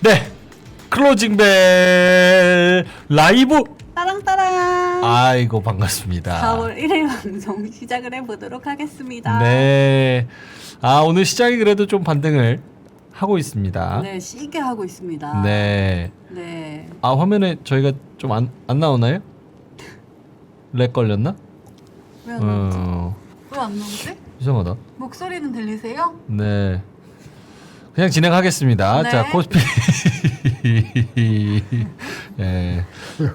네, 클로징벨 라이브. 따랑따랑. 아이고 반갑습니다. 4월 1일 방송 시작을 해보도록 하겠습니다. 네, 오늘 시장이 그래도 좀 반등을 하고 있습니다. 네, 시게 하고 있습니다. 네. 네. 화면에 저희가 좀 안 나오나요? 렉 걸렸나? 왜 안 나오지? 어, 왜 안 나오지? 이상하다. 목소리는 들리세요? 네. 그냥 진행하겠습니다. 네. 자, 코스피. 예.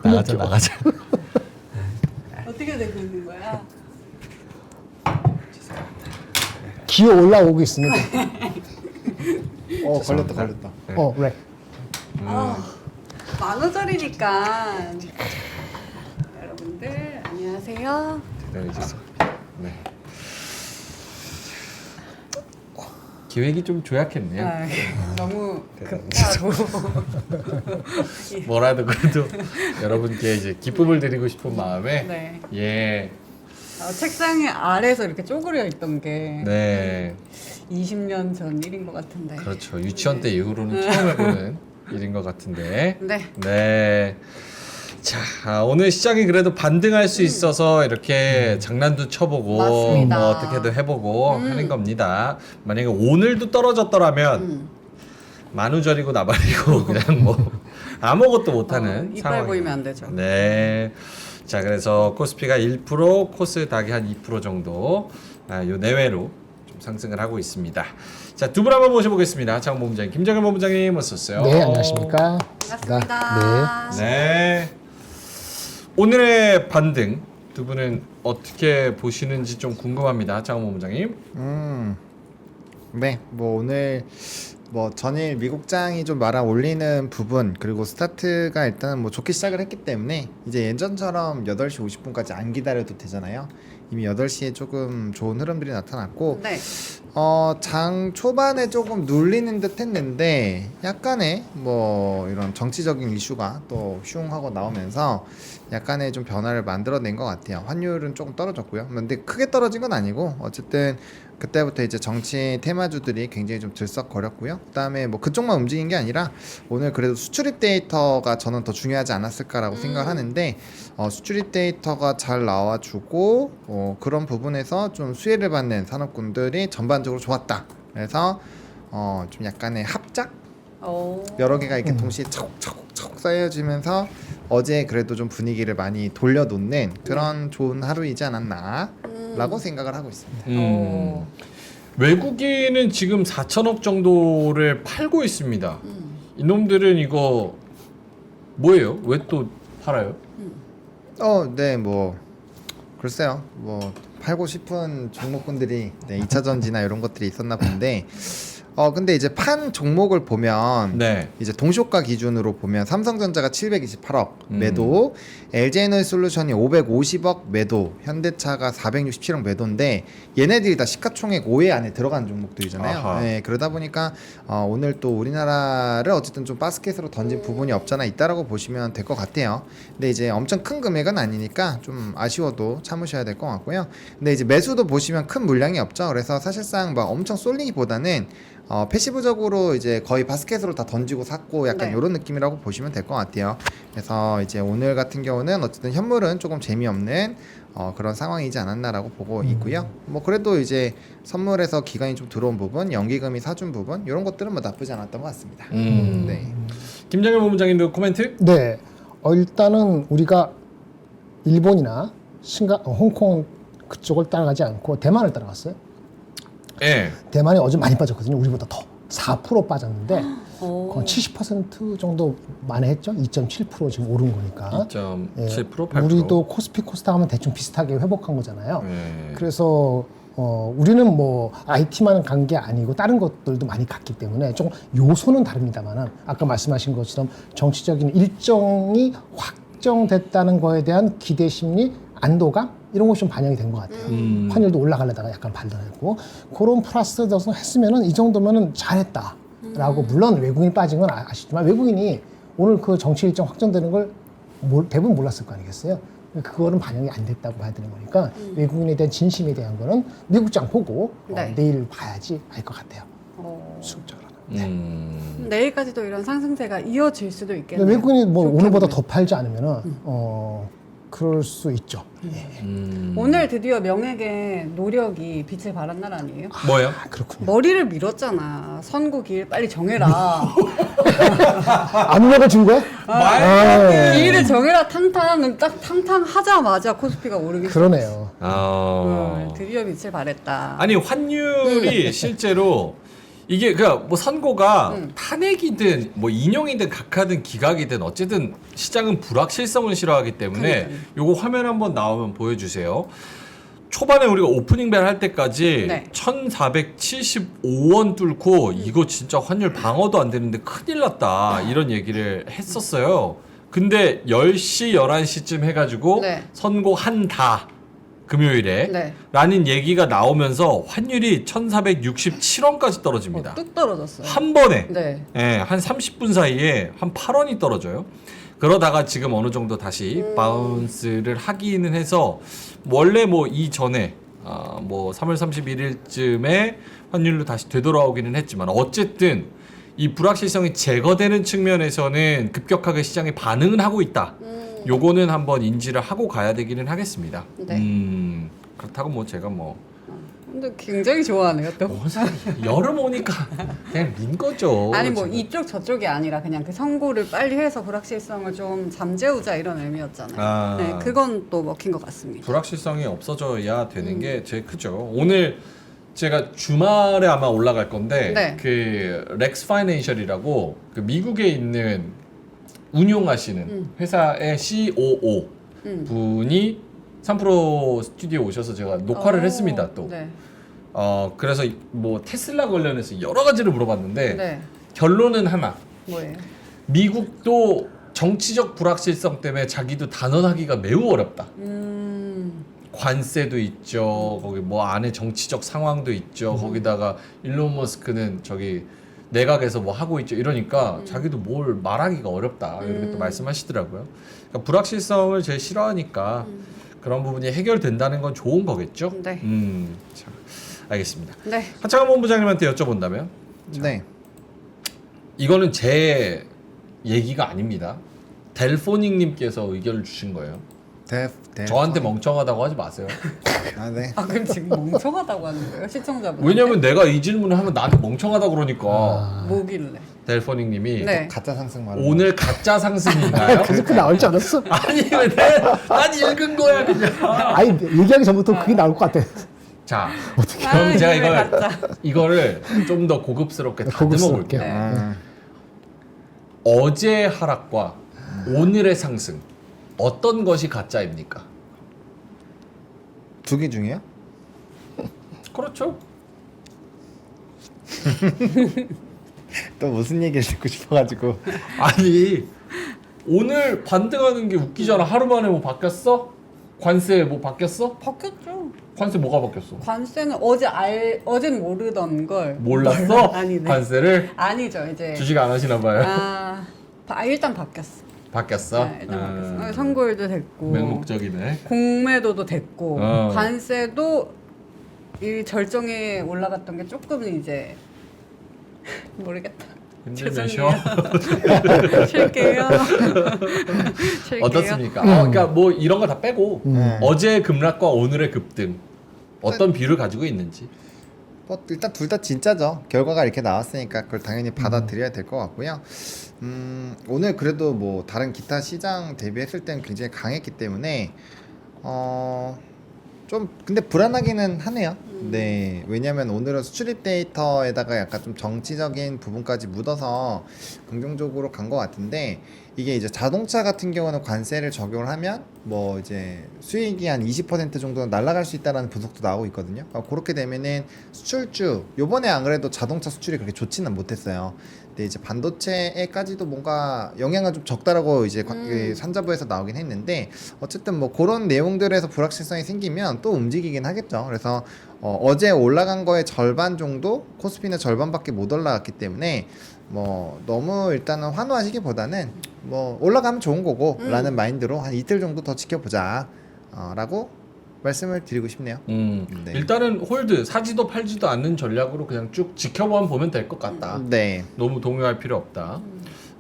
나가자. 어떻게 되고 있는 거야? 기어 올라오고 있습니다. 걸렸다. 왜? 만원짜리니까. 여러분들 안녕하세요. 네. 기획이 좀 조약했네요. 너무 급하고. 뭐라도 그래도 여러분께 이제 기쁨을 드리고 싶은 마음에 네. 예. 책상 아래에서 이렇게 쪼그려 있던 게 네. 20년 전 일인 것 같은데. 그렇죠. 유치원 때 이후로는 처음 해보는 일인 것 같은데. 네. 네. 자, 오늘 시장이 그래도 반등할 수 있어서 이렇게 장난도 쳐보고 맞습니다. 뭐 어떻게든 해보고 하는 겁니다. 만약에 오늘도 떨어졌더라면 만우절이고 나발이고 그냥 뭐 아무것도 못하는 이빨 상황. 보이면 안 되죠. 네. 자, 그래서 코스피가 1%, 코스닥이 한 2% 정도 요 내외로 좀 상승을 하고 있습니다. 자, 두 분 한번 모셔보겠습니다. 장본부장님, 김정현 본부장님 어서 오세요. 네, 안녕하십니까. 반갑습니다. 네. 오늘의 반등 두 분은 어떻게 보시는지 좀 궁금합니다. 장원 본부장님. 네, 뭐 오늘 뭐 전일 미국장이 좀 말아 올리는 부분 그리고 스타트가 일단 뭐 좋게 시작을 했기 때문에 이제 예전처럼 8시 50분까지 안 기다려도 되잖아요. 이미 8시에 조금 좋은 흐름들이 나타났고 네. 장 초반에 조금 눌리는 듯 했는데 약간의 뭐 이런 정치적인 이슈가 또 슝하고 나오면서 약간의 좀 변화를 만들어낸 것 같아요. 환율은 조금 떨어졌고요. 근데 크게 떨어진 건 아니고 어쨌든 그때부터 이제 정치 테마주들이 굉장히 좀 들썩거렸고요. 그다음에 뭐 그쪽만 움직인 게 아니라 오늘 그래도 수출입 데이터가 저는 더 중요하지 않았을까라고 생각을 하는데 수출입 데이터가 잘 나와주고 그런 부분에서 좀 수혜를 받는 산업군들이 전반적으로 좋았다. 그래서 좀 약간의 합작 여러 개가 이렇게 동시에 차곡차곡 쌓여지면서 어제 그래도 좀 분위기를 많이 돌려놓는 그런 좋은 하루이지 않았나라고 생각을 하고 있습니다. 외국인은 지금 4천억 정도를 팔고 있습니다. 이놈들은 이거 뭐예요? 왜 또 팔아요? 네, 뭐 글쎄요, 뭐 팔고 싶은 종목군들이 2차 전지나 이런 것들이 있었나 본데. 근데 이제 판 종목을 보면 네. 이제 동시효과 기준으로 보면 삼성전자가 728억 매도, LG에너지솔루션이 550억 매도, 현대차가 467억 매도인데 얘네들이 다 시가총액 5회 안에 들어간 종목들이잖아요. 아하. 네, 그러다 보니까 오늘 또 우리나라를 어쨌든 좀 바스켓으로 던진 부분이 없잖아 있다라고 보시면 될 것 같아요. 근데 이제 엄청 큰 금액은 아니니까 좀 아쉬워도 참으셔야 될 것 같고요. 근데 이제 매수도 보시면 큰 물량이 없죠. 그래서 사실상 막 엄청 쏠리기보다는 패시브적으로 이제 거의 바스켓으로 다 던지고 샀고 약간 네. 이런 느낌이라고 보시면 될 것 같아요. 그래서 이제 오늘 같은 경우는 어쨌든 현물은 조금 재미없는 그런 상황이지 않았나라고 보고 있고요. 뭐 그래도 이제 선물에서 기간이 좀 들어온 부분, 연기금이 사준 부분 이런 것들은 뭐 나쁘지 않았던 것 같습니다. 네. 김정현 본부장님도 코멘트? 네. 일단은 우리가 일본이나 홍콩 그쪽을 따라가지 않고 대만을 따라갔어요. 네. 대만이 어제 많이 빠졌거든요. 우리보다 더 4% 빠졌는데 오. 거의 70% 정도 만회했죠. 2.7% 지금 오른 거니까. 2.7% 8%. 우리도 코스피 코스닥 하면 대충 비슷하게 회복한 거잖아요. 네. 그래서 우리는 뭐 IT만 간 게 아니고 다른 것들도 많이 갔기 때문에 좀 요소는 다릅니다만은 아까 말씀하신 것처럼 정치적인 일정이 확정됐다는 거에 대한 기대 심리, 안도감 이런 것이 좀 반영이 된 것 같아요. 환율도 올라가려다가 약간 발달했고 그런 플러스 더서 했으면은 이 정도면은 잘했다라고 물론 외국인이 빠진 건 아시지만 외국인이 오늘 그 정치 일정 확정되는 걸 대부분 몰랐을 거 아니겠어요. 그거는 반영이 안 됐다고 봐야 되는 거니까 외국인에 대한 진심에 대한 거는 미국장 보고 네. 내일 봐야지 알 것 같아요. 수급적으로. 내일까지도 이런 상승세가 이어질 수도 근데 있겠네요. 외국인이 뭐 좋게 오늘보다 보면. 더 팔지 않으면은 그럴 수 있죠. 오늘 드디어 명예의 노력이 빛을 발한 날 아니에요? 뭐요? 아, 그렇군요. 머리를 밀었잖아. 선고 길 빨리 정해라. 압력을 준 거야? 길을 정해라 탕탕 딱 탕탕 하자마자 코스피가 오르기 그러네요. 드디어 빛을 발했다. 아니 환율이 실제로 이게 그러니까 뭐 선고가 탄핵이든 뭐 인용이든 각하든 기각이든 어쨌든 시장은 불확실성을 싫어하기 때문에 그러니까요. 요거 화면 한번 나오면 보여주세요. 초반에 우리가 오프닝 벨 할 때까지 네. 1475원 뚫고 이거 진짜 환율 방어도 안 되는데 큰일 났다 이런 얘기를 했었어요. 근데 10시 11시쯤 해가지고 네. 선고한다 금요일에 네. 라는 얘기가 나오면서 환율이 1467원까지 떨어집니다. 뚝 떨어졌어요. 한 번에 네. 예, 한 30분 사이에 한 8원이 떨어져요. 그러다가 지금 어느 정도 다시 바운스를 하기는 해서 원래 뭐 이전에 뭐 3월 31일쯤에 환율로 다시 되돌아오기는 했지만 어쨌든 이 불확실성이 제거되는 측면에서는 급격하게 시장에 반응은 하고 있다. 요거는 한번 인지를 하고 가야 되기는 하겠습니다. 네. 그렇다고 뭐 제가 뭐 근데 굉장히 좋아하네요 또. 여름 오니까 그냥 민 거죠. 아니 뭐 지금. 이쪽 저쪽이 아니라 그냥 그 선고를 빨리 해서 불확실성을 좀 잠재우자 이런 의미였잖아요. 아. 네, 그건 또 먹힌 것 같습니다. 불확실성이 없어져야 되는 게 제일 크죠. 오늘 제가 주말에 아마 올라갈 건데 네. 그 렉스 파이낸셜이라고 그 미국에 있는 운용하시는 회사의 COO 분이 3프로 스튜디오 오셔서 제가 녹화를 했습니다. 또 네. 그래서 뭐 테슬라 관련해서 여러 가지를 물어봤는데 네. 결론은 하나. 뭐예요? 미국도 정치적 불확실성 때문에 자기도 단언하기가 매우 어렵다. 관세도 있죠. 거기 뭐 안에 정치적 상황도 있죠. 거기다가 일론 머스크는 저기 내각에서 뭐 하고 있죠. 이러니까 자기도 뭘 말하기가 어렵다. 이렇게 또 말씀하시더라고요. 그러니까 불확실성을 제일 싫어하니까 그런 부분이 해결된다는 건 좋은 거겠죠. 네. 자, 알겠습니다. 네. 하창원 본부장님한테 여쭤본다면 네. 이거는 제 얘기가 아닙니다. 델포닉님께서 의견을 주신 거예요. 저한테 멍청하다고 하지 마세요. 아, 네. 아 그럼 지금 멍청하다고 하는 거예요? 시청자분. 왜냐면 내가 이 질문을 하면 나한테 멍청하다 그러니까. 뭐길래? 델포닉님이 네. 가짜 상승 말은 오늘 가짜 상승인가요? 그렇게 나올 줄 알았어. 아니 난 읽은 거야 그냥. 아니 얘기하기 전부터 그게 나올 것 같아. 자, 그럼 제가 이거에 가짜. 이거를 좀 더 고급스럽게 다듬어 고급스럽게. 볼게요. 아, 어제 하락과 오늘의 상승 어떤 것이 가짜입니까? 두 개 중에요? 그렇죠. 또 무슨 얘기를 듣고 싶어가지고. 아니 오늘 반등하는 게 웃기잖아. 하루 만에 뭐 바뀌었어? 관세 뭐 바뀌었어? 바뀌었죠. 관세 뭐가 바뀌었어? 관세는 어젠 모르던 걸 몰랐어? 아니, 네. 관세를 아니죠 이제. 주식 안 하시나 봐요. 일단 바뀌었어. 바뀌었어? 네, 일단 바뀌었어. 선고일도 됐고. 맹목적이네. 공매도도 됐고 어. 관세도 이 절정에 올라갔던 게 조금은 이제 모르겠다. 힘들면 죄송해요. 쉴게요. 쉴게요. 어떻습니까? 그러니까 뭐 이런 거 다 빼고 어제 급락과 오늘의 급등 어떤 비율을 가지고 있는지. 뭐 일단 둘 다 진짜죠. 결과가 이렇게 나왔으니까 그걸 당연히 받아들여야 될 것 같고요. 오늘 그래도 뭐 다른 기타 시장 대비했을 때는 굉장히 강했기 때문에 좀 근데 불안하기는 하네요. 네, 왜냐하면 오늘은 수출입 데이터에다가 약간 좀 정치적인 부분까지 묻어서 긍정적으로 간 것 같은데 이게 이제 자동차 같은 경우는 관세를 적용을 하면 뭐 이제 수익이 한 20% 정도는 날아갈 수 있다라는 분석도 나오고 있거든요. 그렇게 되면은 수출주 요번에 안 그래도 자동차 수출이 그렇게 좋지는 못했어요. 근데 이제 반도체에까지도 뭔가 영향은 좀 적다라고 이제 그 산자부에서 나오긴 했는데 어쨌든 뭐 그런 내용들에서 불확실성이 생기면 또 움직이긴 하겠죠. 그래서 어제 올라간 거의 절반 정도 코스피는 절반밖에 못 올라갔기 때문에 뭐 너무 일단은 환호하시기보다는 뭐 올라가면 좋은 거고 라는 마인드로 한 이틀 정도 더 지켜보자 라고 말씀을 드리고 싶네요. 네. 일단은 홀드 사지도 팔지도 않는 전략으로 그냥 쭉 지켜만 보면 될 것 같다. 네. 너무 동요할 필요 없다.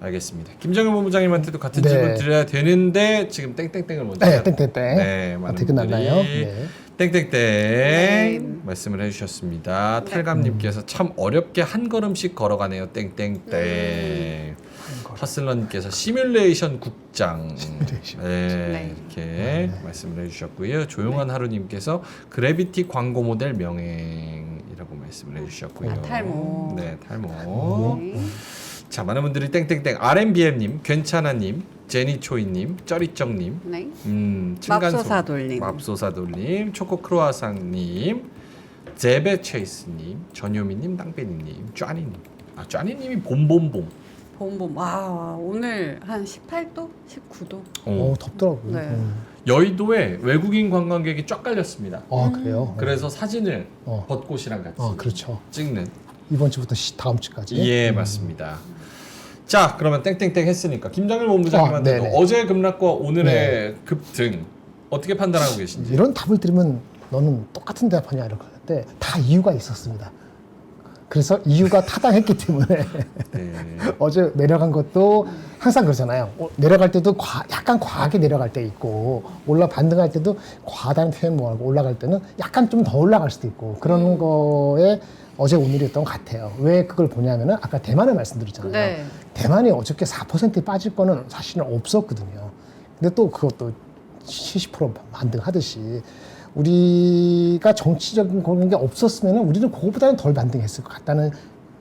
알겠습니다. 김정일 본부장님한테도 같은 네. 질문 드려야 되는데 지금 땡땡땡을 먼저 네, 해야 땡땡땡. 네, 많은 어떻게 끝났나요? 분들이 네. 땡땡땡 네. 말씀을 해주셨습니다. 네. 탈감님께서 참 어렵게 한 걸음씩 걸어가네요. 땡땡땡. 허슬러님께서 시뮬레이션 국장. 네, 네. 이렇게 말씀을 해주셨고요. 조용한 하루님께서 그래비티 광고 모델 명행이라고 말씀을 해주셨고요. 아, 탈모. 네, 탈모. 네. 자, 많은 분들이 땡땡땡. RMBM님, 괜찮아님, 제니초이님, 쩌리쩍님, 네. 층간소- 맙소사돌님. 맙소사돌님, 초코크로아상님, 제베체이스님, 전효미님, 땅배니님, 쭈아니님. 아, 쭈아니님이 봄봄봄. 봄봄. 와, 오늘 한 18도? 19도? 덥더라고요. 네. 여의도에 외국인 관광객이 쫙 깔렸습니다. 그래요? 그래서 사진을 어. 벚꽃이랑 같이 그렇죠. 찍는. 이번 주부터 다음 주까지. 예, 맞습니다. 자, 그러면 땡땡땡 했으니까 김정일 본부장님한테도 네네. 어제 급락과 오늘의 급등 어떻게 판단하고 계신지. 이런 답을 들으면 너는 똑같은 대답하냐 이렇게 하는데 다 이유가 있었습니다. 그래서 이유가 타당했기 때문에 네. 어제 내려간 것도 항상 그러잖아요. 내려갈 때도 약간 과하게 내려갈 때 있고 반등할 때도 과하다는 표현 뭐하고 올라갈 때는 약간 좀 더 올라갈 수도 있고 그런 거에 어제 오늘이었던 것 같아요. 왜 그걸 보냐면은 아까 대만을 말씀드렸잖아요. 네. 대만이 어저께 4% 빠질 거는 사실은 없었거든요. 근데 또 그것도 70% 반등하듯이 우리가 정치적인 그런 게 없었으면 우리는 그거보다는 덜 반등했을 것 같다는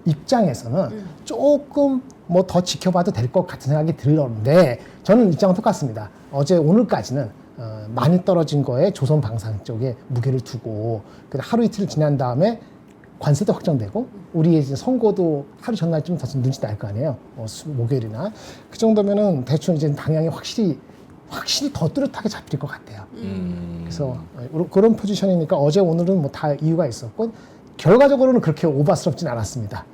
입장에서는 조금 뭐 더 지켜봐도 될 것 같은 생각이 들었는데 저는 입장은 똑같습니다. 어제 오늘까지는 많이 떨어진 거에 조선방산 쪽에 무게를 두고 하루 이틀 지난 다음에 관세도 확정되고 우리 이제 선거도 하루 전날쯤 더 눈치 날 거 아니에요. 목요일이나 그 정도면은 대충 이제 방향이 확실히 더 뚜렷하게 잡힐 것 같아요. 그래서 그런 포지션이니까 어제 오늘은 뭐 다 이유가 있었고 결과적으로는 그렇게 오바스럽진 않았습니다.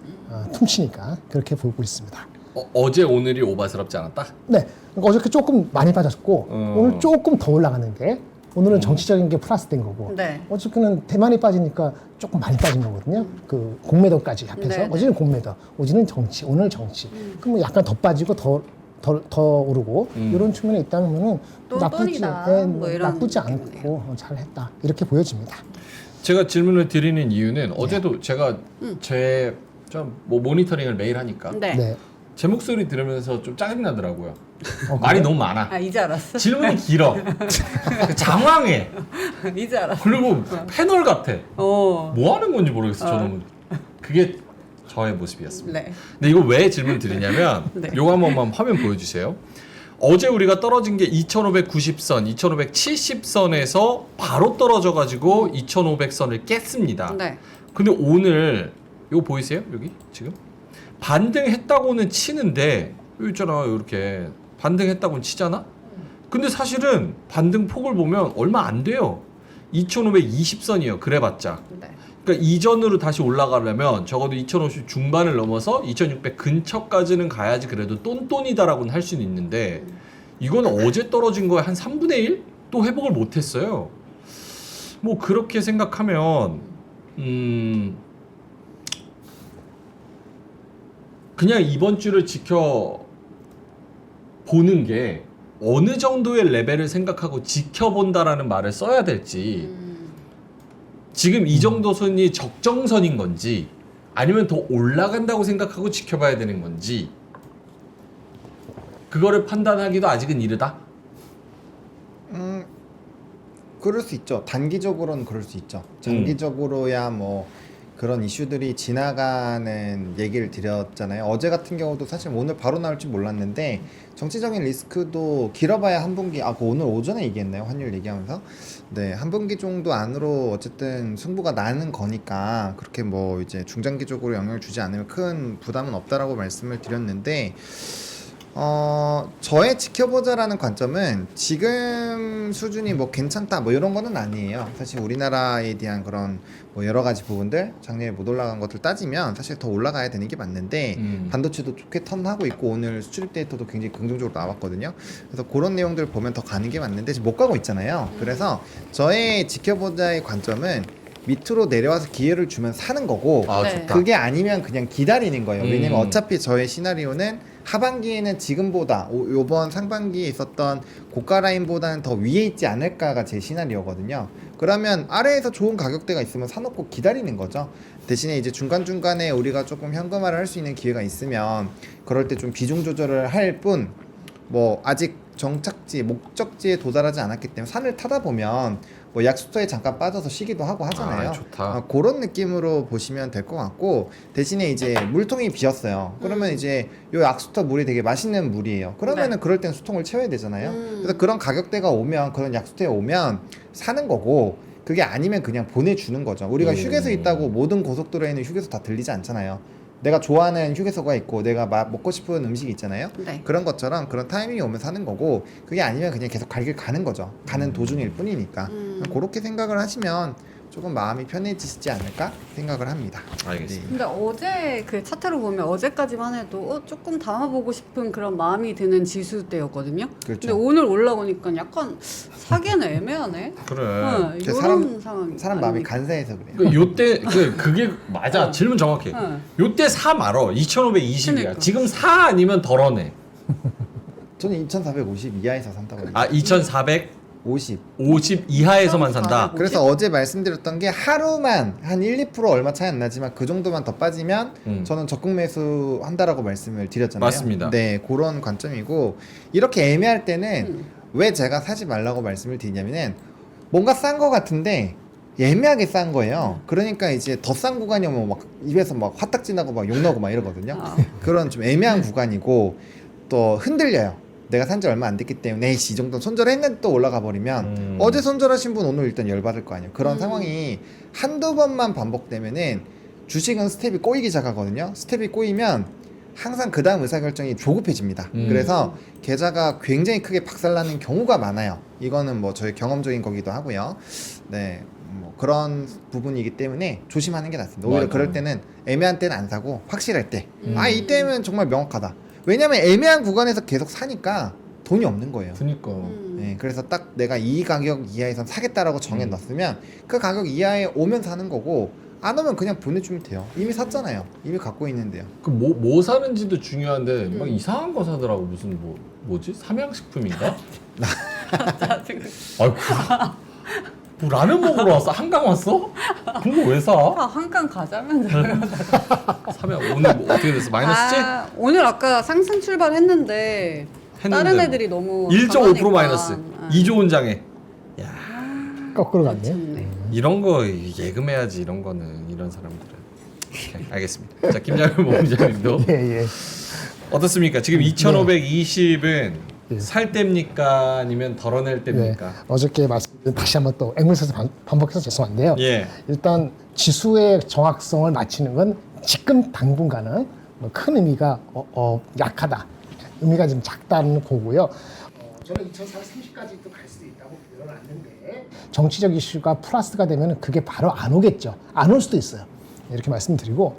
퉁치니까 그렇게 보고 있습니다. 어제 오늘이 오바스럽지 않았다? 네, 그러니까 어저께 조금 많이 빠졌고 오늘 조금 더 올라가는데 오늘은 정치적인 게 플러스된 거고 네. 어저께는 대만이 빠지니까 조금 많이 빠진 거거든요. 그 공매도까지 합해서 네, 네. 어제는 공매도, 어제는 정치, 오늘 정치. 그럼 약간 더 빠지고 더 오르고 이런 측면에 있다면은 또 나쁘지, 떤이다. 뭐 이런 나쁘지 느낌이네요. 않고 잘했다 이렇게 보여집니다. 제가 질문을 드리는 이유는 어제도 제가 제 좀 뭐 모니터링을 매일 하니까 네. 네. 제 목소리 들으면서 좀 짜증 나더라고요. 그래요? 말이 너무 많아. 아, 이제 알았어. 질문이 길어. 장황해. 이제 알았어. 그리고 패널 같아. 어. 뭐 하는 건지 모르겠어. 저는 그게 저의 모습이었습니다. 네. 근데 이거 왜 질문 드리냐면 네. 요거 한 번만 화면 보여주세요. 어제 우리가 떨어진 게 2590선, 2570선에서 바로 떨어져가지고 2500선을 깼습니다. 네. 근데 오늘 이거 보이세요? 여기 지금 반등했다고는 치는데 여기 있잖아. 이렇게 반등했다고는 치잖아. 근데 사실은 반등 폭을 보면 얼마 안 돼요. 2520선이에요. 그래봤자. 네. 그러니까 이전으로 다시 올라가려면 적어도 2050 중반을 넘어서 2600 근처까지는 가야지 그래도 똔똔이다라고는 할 수는 있는데 이건 어제 떨어진 거에 한 3분의 1? 또 회복을 못했어요. 뭐 그렇게 생각하면 그냥 이번 주를 지켜보는 게 어느 정도의 레벨을 생각하고 지켜본다라는 말을 써야 될지 지금 이 정도 선이 적정선인 건지 아니면 더 올라간다고 생각하고 지켜봐야 되는 건지 그거를 판단하기도 아직은 이르다? 그럴 수 있죠. 단기적으로는 그럴 수 있죠. 장기적으로야 뭐 그런 이슈들이 지나가는 얘기를 드렸잖아요. 어제 같은 경우도 사실 오늘 바로 나올지 몰랐는데 정치적인 리스크도 길어봐야 한 분기, 그 오늘 오전에 얘기했나요? 환율 얘기하면서. 네, 한 분기 정도 안으로 어쨌든 승부가 나는 거니까 그렇게 뭐 이제 중장기적으로 영향을 주지 않으면 큰 부담은 없다라고 말씀을 드렸는데 저의 지켜보자라는 관점은 지금 수준이 뭐 괜찮다 뭐 이런 거는 아니에요. 사실 우리나라에 대한 그런 뭐 여러 가지 부분들 작년에 못 올라간 것들 따지면 사실 더 올라가야 되는 게 맞는데 반도체도 좋게 턴하고 있고 오늘 수출입 데이터도 굉장히 긍정적으로 나왔거든요. 그래서 그런 내용들 보면 더 가는 게 맞는데 지금 못 가고 있잖아요. 그래서 저의 지켜보자의 관점은 밑으로 내려와서 기회를 주면 사는 거고 아, 네. 좋다. 그게 아니면 그냥 기다리는 거예요. 왜냐면 어차피 저의 시나리오는 하반기에는 지금보다 요번 상반기에 있었던 고가 라인보다는 더 위에 있지 않을까가 제 시나리오거든요. 그러면 아래에서 좋은 가격대가 있으면 사놓고 기다리는 거죠. 대신에 이제 중간중간에 우리가 조금 현금화를 할 수 있는 기회가 있으면 그럴 때 좀 비중 조절을 할 뿐 뭐 아직 정착지, 목적지에 도달하지 않았기 때문에 산을 타다 보면 뭐 약수터에 잠깐 빠져서 쉬기도 하고 하잖아요. 아, 좋다. 그런 느낌으로 보시면 될 것 같고 대신에 이제 물통이 비었어요. 그러면 이제 요 약수터 물이 되게 맛있는 물이에요. 그러면은 네. 그럴 땐 수통을 채워야 되잖아요. 그래서 그런 가격대가 오면 그런 약수터에 오면 사는 거고 그게 아니면 그냥 보내주는 거죠. 우리가 휴게소 있다고 모든 고속도로에 있는 휴게소 다 들리지 않잖아요. 내가 좋아하는 휴게소가 있고 내가 먹고 싶은 음식이 있잖아요. 네. 그런 것처럼 그런 타이밍이 오면 사는 거고 그게 아니면 그냥 계속 갈 길 가는 거죠. 가는 도중일 뿐이니까 그렇게 생각을 하시면 조금 마음이 편해지지 않을까 생각을 합니다. 알겠습니다. 근데 어제 그 차트로 보면 어제까지만 해도 조금 담아보고 싶은 그런 마음이 드는 지수대였거든요. 그렇죠. 근데 오늘 올라오니까 약간 사기는 애매하네. 그래. 네, 그 이런 상황. 사람 마음이 아닙니까? 간사해서 그래요. 그 요때 그게 맞아. 질문 정확해. 요때 사 말어. 2,520이야. 그러니까. 지금 사 아니면 덜어내. 저는 2,450 이하에서 산다고 해요. 아, 2,450 50. 이하에서만 산다. 그래서 어제 말씀드렸던 게 하루만 한 1, 2% 얼마 차이 안 나지만 그 정도만 더 빠지면 저는 적극 매수 한다라고 말씀을 드렸잖아요. 맞습니다. 네, 그런 관점이고 이렇게 애매할 때는 왜 제가 사지 말라고 말씀을 드리냐면은 뭔가 싼 거 같은데 애매하게 싼 거예요. 그러니까 이제 더 싼 구간이 오면 막 입에서 막 화딱지 나고 막 욕 나고 막 이러거든요. 그런 좀 애매한 구간이고 또 흔들려요. 내가 산지 얼마 안 됐기 때문에 이 정도 손절했는데 또 올라가 버리면 어제 손절하신 분 오늘 일단 열받을 거 아니에요. 그런 상황이 한두 번만 반복되면은 주식은 스텝이 꼬이기 시작하거든요. 스텝이 꼬이면 항상 그 다음 의사결정이 조급해집니다. 그래서 계좌가 굉장히 크게 박살나는 경우가 많아요. 이거는 뭐 저희 경험적인 거기도 하고요. 네, 뭐 그런 부분이기 때문에 조심하는 게 낫습니다. 오히려 맞아. 그럴 때는 애매한 때는 안 사고 확실할 때 이때면 정말 명확하다. 왜냐면 애매한 구간에서 계속 사니까 돈이 없는 거예요. 그니까. 네, 그래서 딱 내가 이 가격 이하에선 사겠다라고 정해 놨으면 그 가격 이하에 오면 사는 거고 안 오면 그냥 보내주면 돼요. 이미 샀잖아요. 이미 갖고 있는데요. 그 뭐 사는지도 중요한데 막 이상한 거 사더라고. 무슨 뭐지? 삼양식품인가? 아이고. 뭐 라면 먹으러 왔어? 한강 왔어? 그런 거 왜 사? 한강 가자면 삼양 오늘 뭐 어떻게 됐어? 마이너스지? 오늘 아까 상승 출발했는데 다른 애들이 너무 1.5% 강하니까. 마이너스. 2조 장에. 거꾸로 갔네. 미쳤네. 이런 거 예금해야지. 이런 거는 이런 사람들은. 오케이, 알겠습니다. 자, 김장현 본부장님도 예, 예. 어떻습니까? 지금 2,520은 예. 살 때입니까? 아니면 덜어낼 때입니까? 네. 어저께 말씀드린 다시 한번 또 앵무새에서 반복해서 죄송한데요. 예. 일단 지수의 정확성을 맞추는 건 지금 당분간은 뭐큰 의미가 약하다. 의미가 좀 작다는 거고요. 저는 2430까지도 갈 수도 있다고 열어놨는데 정치적 이슈가 플러스가 되면 그게 바로 안 오겠죠. 안 올 수도 있어요. 이렇게 말씀드리고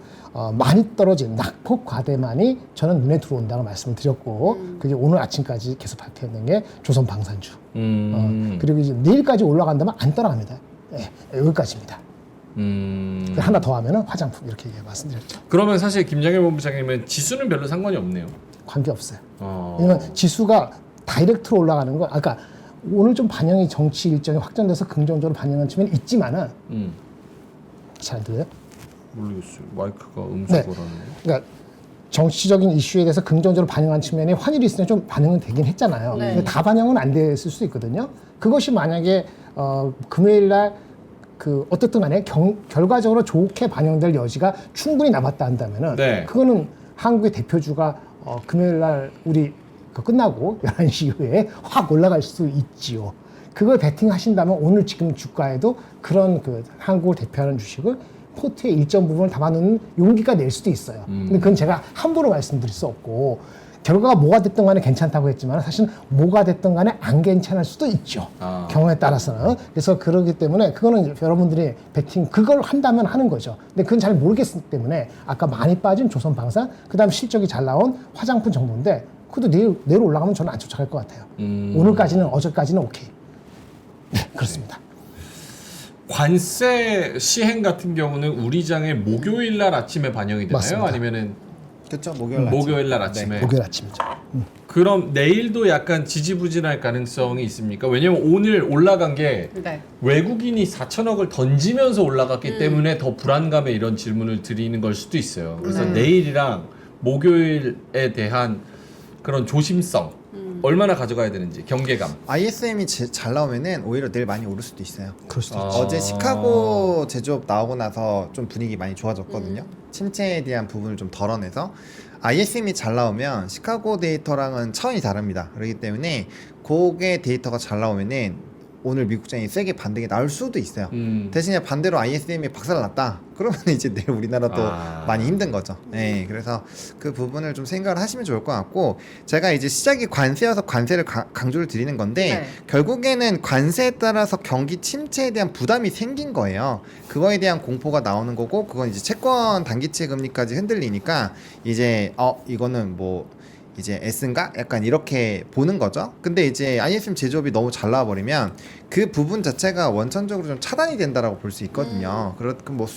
많이 떨어진 낙폭 과대만이 저는 눈에 들어온다고 말씀을 드렸고 그게 오늘 아침까지 계속 발표했는 게 조선방산주. 그리고 이제 내일까지 올라간다면 안 따라갑니다. 네, 여기까지입니다. 하나 더 하면은 화장품 이렇게 말씀드렸죠. 그러면 사실 김장현 본부장님은 지수는 별로 상관이 없네요. 관계 없어요. 왜냐면 지수가 다이렉트로 올라가는 거, 아까 오늘 좀 반영이 정치 일정이 확정돼서 긍정적으로 반영한 측면이 있지만은 잘 들려요? 모르겠어요. 마이크가 네. 음소거라는데. 그러니까 정치적인 이슈에 대해서 긍정적으로 반영한 측면이 환율이 있으면 좀 반영은 되긴 했잖아요. 네. 근데 다 반영은 안 됐을 수도 있거든요. 그것이 만약에 금요일 날 어떻든 간에 결과적으로 좋게 반영될 여지가 충분히 남았다 한다면은 네. 그거는 한국의 대표주가 금요일 날 우리 끝나고 11시 이후에 확 올라갈 수 있지요. 그걸 베팅하신다면 오늘 지금 주가에도 그런 한국을 대표하는 주식을 포트의 일정 부분을 담아놓는 용기가 낼 수도 있어요. 근데 그건 제가 함부로 말씀드릴 수 없고 결과가 뭐가 됐든 간에 괜찮다고 했지만 사실 뭐가 됐든 간에 안 괜찮을 수도 있죠. 아. 경우에 따라서는. 그래서 그러기 때문에 그거는 이제 여러분들이 베팅 그걸 한다면 하는 거죠. 근데 그건 잘 모르겠기 때문에 아까 많이 빠진 조선방사 그다음 실적이 잘 나온 화장품 정도인데 그것도 내일 올라가면 저는 안 쫓아갈 것 같아요. 오늘까지는 어제까지는 오케이. 네, 그렇습니다. 관세 시행 같은 경우는 우리 장에 목요일 날 아침에 반영이 되나요? 맞습니다. 아니면은 그렇죠. 목요일 날 아침에. 목요일 아침이죠. 그럼 내일도 약간 지지부진할 가능성이 있습니까? 왜냐면 오늘 올라간 게 네. 외국인이 4천억을 던지면서 올라갔기 때문에 더 불안감에 이런 질문을 드리는 걸 수도 있어요. 그래서 내일이랑 목요일에 대한 그런 조심성 얼마나 가져가야 되는지 경계감. ISM이 잘 나오면은 오히려 내일 많이 오를 수도 있어요. 그럴 수도 아. 있죠. 어제 시카고 제조업 나오고 나서 좀 분위기 많이 좋아졌거든요. 침체에 대한 부분을 좀 덜어내서 ISM이 잘 나오면 시카고 데이터랑은 차원이 다릅니다. 그렇기 때문에 그게 데이터가 잘 나오면은 오늘 미국장이 세게 반등이 나올 수도 있어요. 대신에 반대로 ISM이 박살났다. 그러면 이제 내일 우리나라도 많이 힘든 거죠. 네, 그래서 그 부분을 좀 생각을 하시면 좋을 것 같고 제가 이제 시작이 관세여서 관세를 강조를 드리는 건데 네. 결국에는 관세에 따라서 경기 침체에 대한 부담이 생긴 거예요. 그거에 대한 공포가 나오는 거고 그건 이제 채권 단기채 금리까지 흔들리니까 이제 이거는 뭐 이제 S인가? 약간 이렇게 보는 거죠. 근데 이제 ISM 제조업이 너무 잘 나와버리면 그 부분 자체가 원천적으로 좀 차단이 된다라고 볼 수 있거든요. 그렇고 뭐